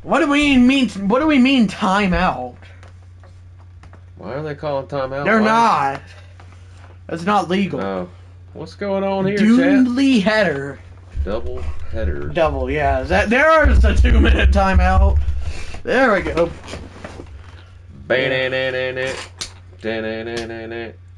What do we mean timeout? Why are they calling timeout? They're not. That's not legal. Oh. What's going on here, Dooley header. Double header. Double, yeah. There's a 2-minute timeout. There we go.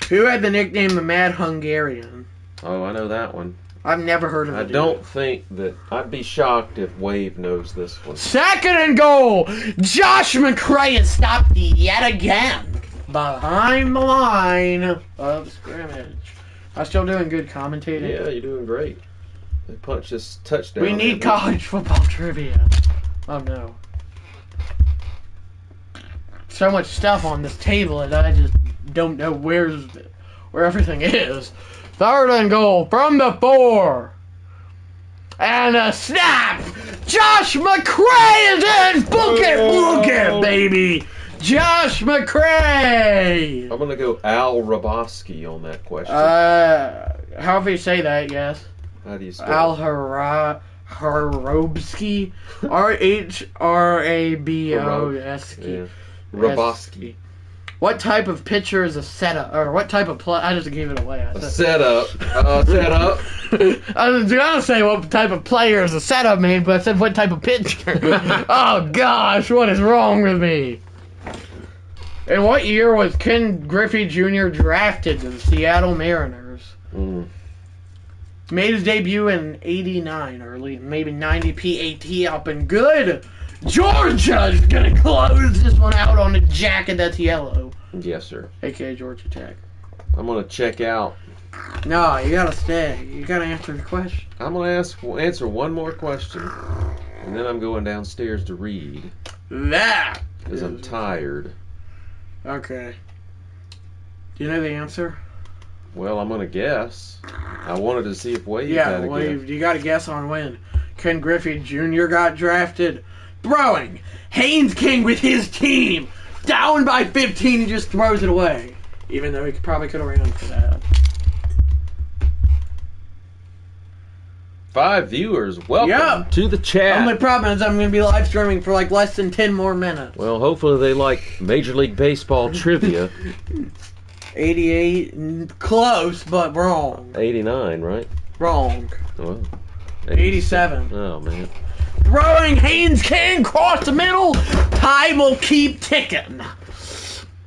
Who had the nickname the Mad Hungarian? Oh, I know that one. I've never heard of it. I don't think that... I'd be shocked if Wave knows this one. Second and goal. Josh McCray is stopped yet again behind the line of scrimmage. I'm still doing good commentating. Yeah, you're doing great. They punched this touchdown. We need college football trivia. Oh no. So much stuff on this table and I just don't know where everything is. Third and goal from the 4. And a snap! Josh McCray is in! Book it, baby! Josh McCray! I'm going to go Al Raboski on that question. However you say that, yes. How do you spell Al it? Harobski? Raboski. Yeah. Raboski. What type of pitcher is a setup? Or what type of play? I just gave it away. Setup. Setup. I was gonna say what type of player is a setup man, but I said what type of pitcher. Oh gosh, what is wrong with me? In what year was Ken Griffey Jr. drafted to the Seattle Mariners? Made his debut in '89, early, maybe '90. PAT up and good. Georgia's gonna close this one out on a jacket that's yellow. Yes, sir. AKA Georgia Tech. I'm gonna check out. No, you gotta stay. You gotta answer the question. I'm gonna answer one more question, and then I'm going downstairs to read. That because I'm tired. Okay. Do you know the answer? Well, I'm gonna guess. I wanted to see if Wade had a Wade. guess. You gotta guess on when Ken Griffey Jr. got drafted. Throwing. Haynes King with his team. Down by 15, he just throws it away. Even though he probably could have ran for that. 5 viewers, welcome to the chat. Only problem is I'm going to be live streaming for like less than 10 more minutes. Well, hopefully they like Major League Baseball trivia. 88, close, but wrong. 89, right? Wrong. Well, 87. Oh, man. Throwing Haynes King across the middle. Time will keep ticking.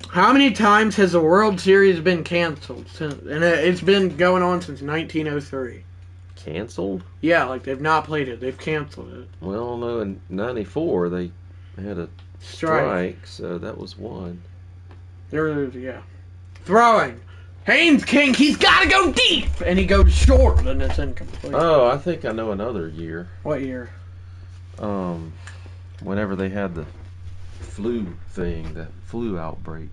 How many times has the World Series been canceled? And it's been going on since 1903. Canceled? Yeah, like they've not played it. They've canceled it. Well, no, in '94 they had a strike, so that was one. Yeah. Throwing. Haynes King, he's got to go deep! And he goes short, and it's incomplete. Oh, I think I know another year. What year? Whenever they had the flu thing, the flu outbreak.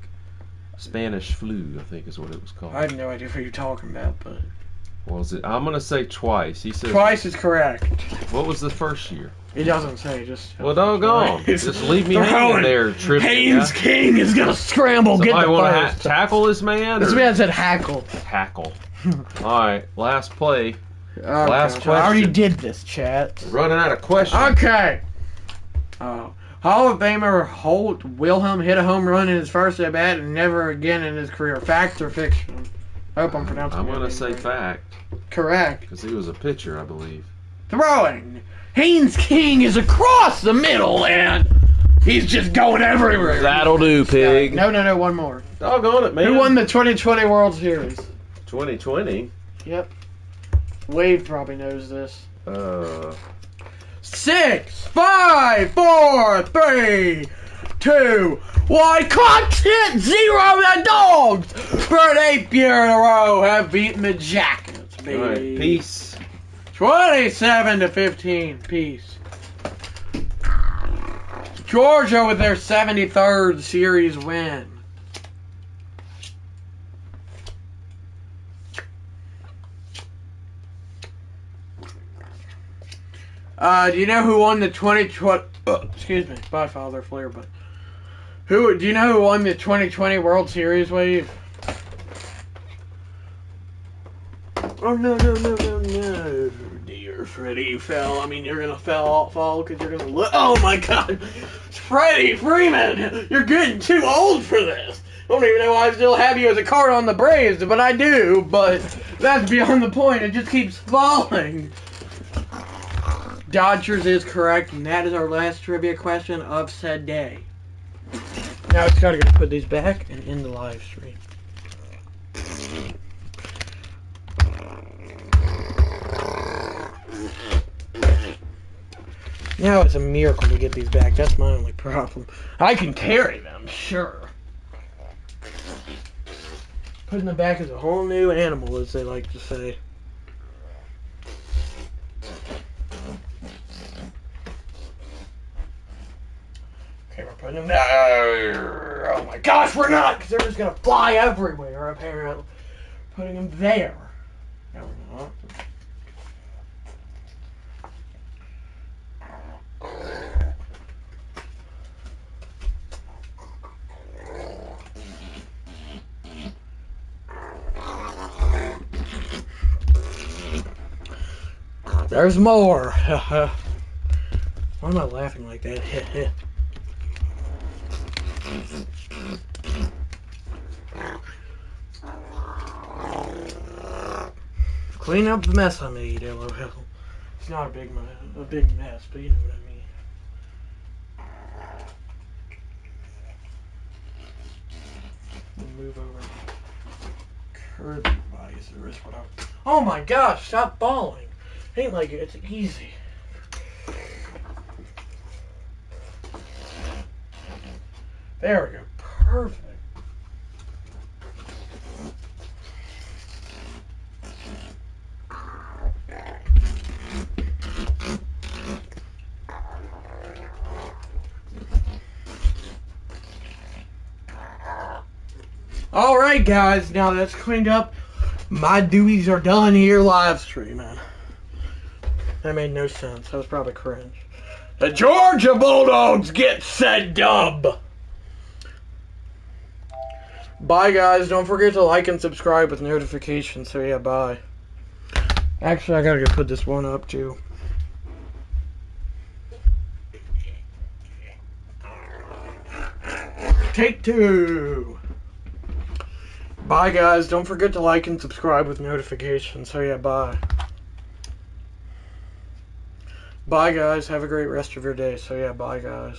Spanish flu, I think is what it was called. I have no idea what you're talking about, but... What was it? I'm going to say twice. He said... Twice is correct. What was the first year? It doesn't say, just... Well, doggone. Just leave me hanging there, trivia. Haynes King is going to scramble, Somebody get the want first. to tackle this man? This or- man said hackle. Tackle. All right, last play. Oh, Last gosh, I already question. did this, chat. Running out of questions. Okay. Hall of Famer Holt Wilhelm hit a home run in his first at bat and never again in his career. Fact or fiction? I hope I'm pronouncing I'm that going to name say right. fact, Correct. because he was a pitcher, I believe. Throwing. Haynes King is across the middle and he's just going everywhere. That'll do, pig. No, one more. Doggone it, man. Who won the 2020 World Series? 2020? Yep. Wade probably knows this. 6, 5, 4, 3, 2, 1. Clock hit 0. The Dogs for an 8th year in a row have beaten the Jackets, baby. All right, peace. 27-15. Peace. Georgia with their 73rd series win. Do you know who won the 2020? Excuse me, bye, Father Flair. But do you know who won the 2020 World Series? Wave? Oh no, dear Freddie, you fell. I mean, you're gonna fall because you're gonna look. Oh my God, Freddie Freeman, you're getting too old for this. I don't even know why I still have you as a card on the Braves, but I do. But that's beyond the point. It just keeps falling. Dodgers is correct, and that is our last trivia question of said day. Now it's gotta go put these back and in the live stream. Now it's a miracle to get these back. That's my only problem. I can carry them, sure. Putting them back is a whole new animal, as they like to say. Okay, we're putting them there. Oh my gosh, we're not, because they're just going to fly everywhere, apparently. Putting them there. No, we're not. There's more. Why am I laughing like that? Clean up the mess I made, LOL. It's not a big mess, but you know what I mean. Move over. Curb your body is the wrist. Oh my gosh! Stop falling. Ain't like it. It's easy. There we go. Perfect. Alright guys, now that's cleaned up. My duties are done here live streaming. That made no sense. That was probably cringe. The Georgia Bulldogs get said dub. Bye guys. Don't forget to like and subscribe with notifications. So yeah, bye. Actually, I gotta go put this one up too. Take 2. Bye guys. Don't forget to like and subscribe with notifications. So yeah, bye. Bye guys. Have a great rest of your day. So yeah, bye guys.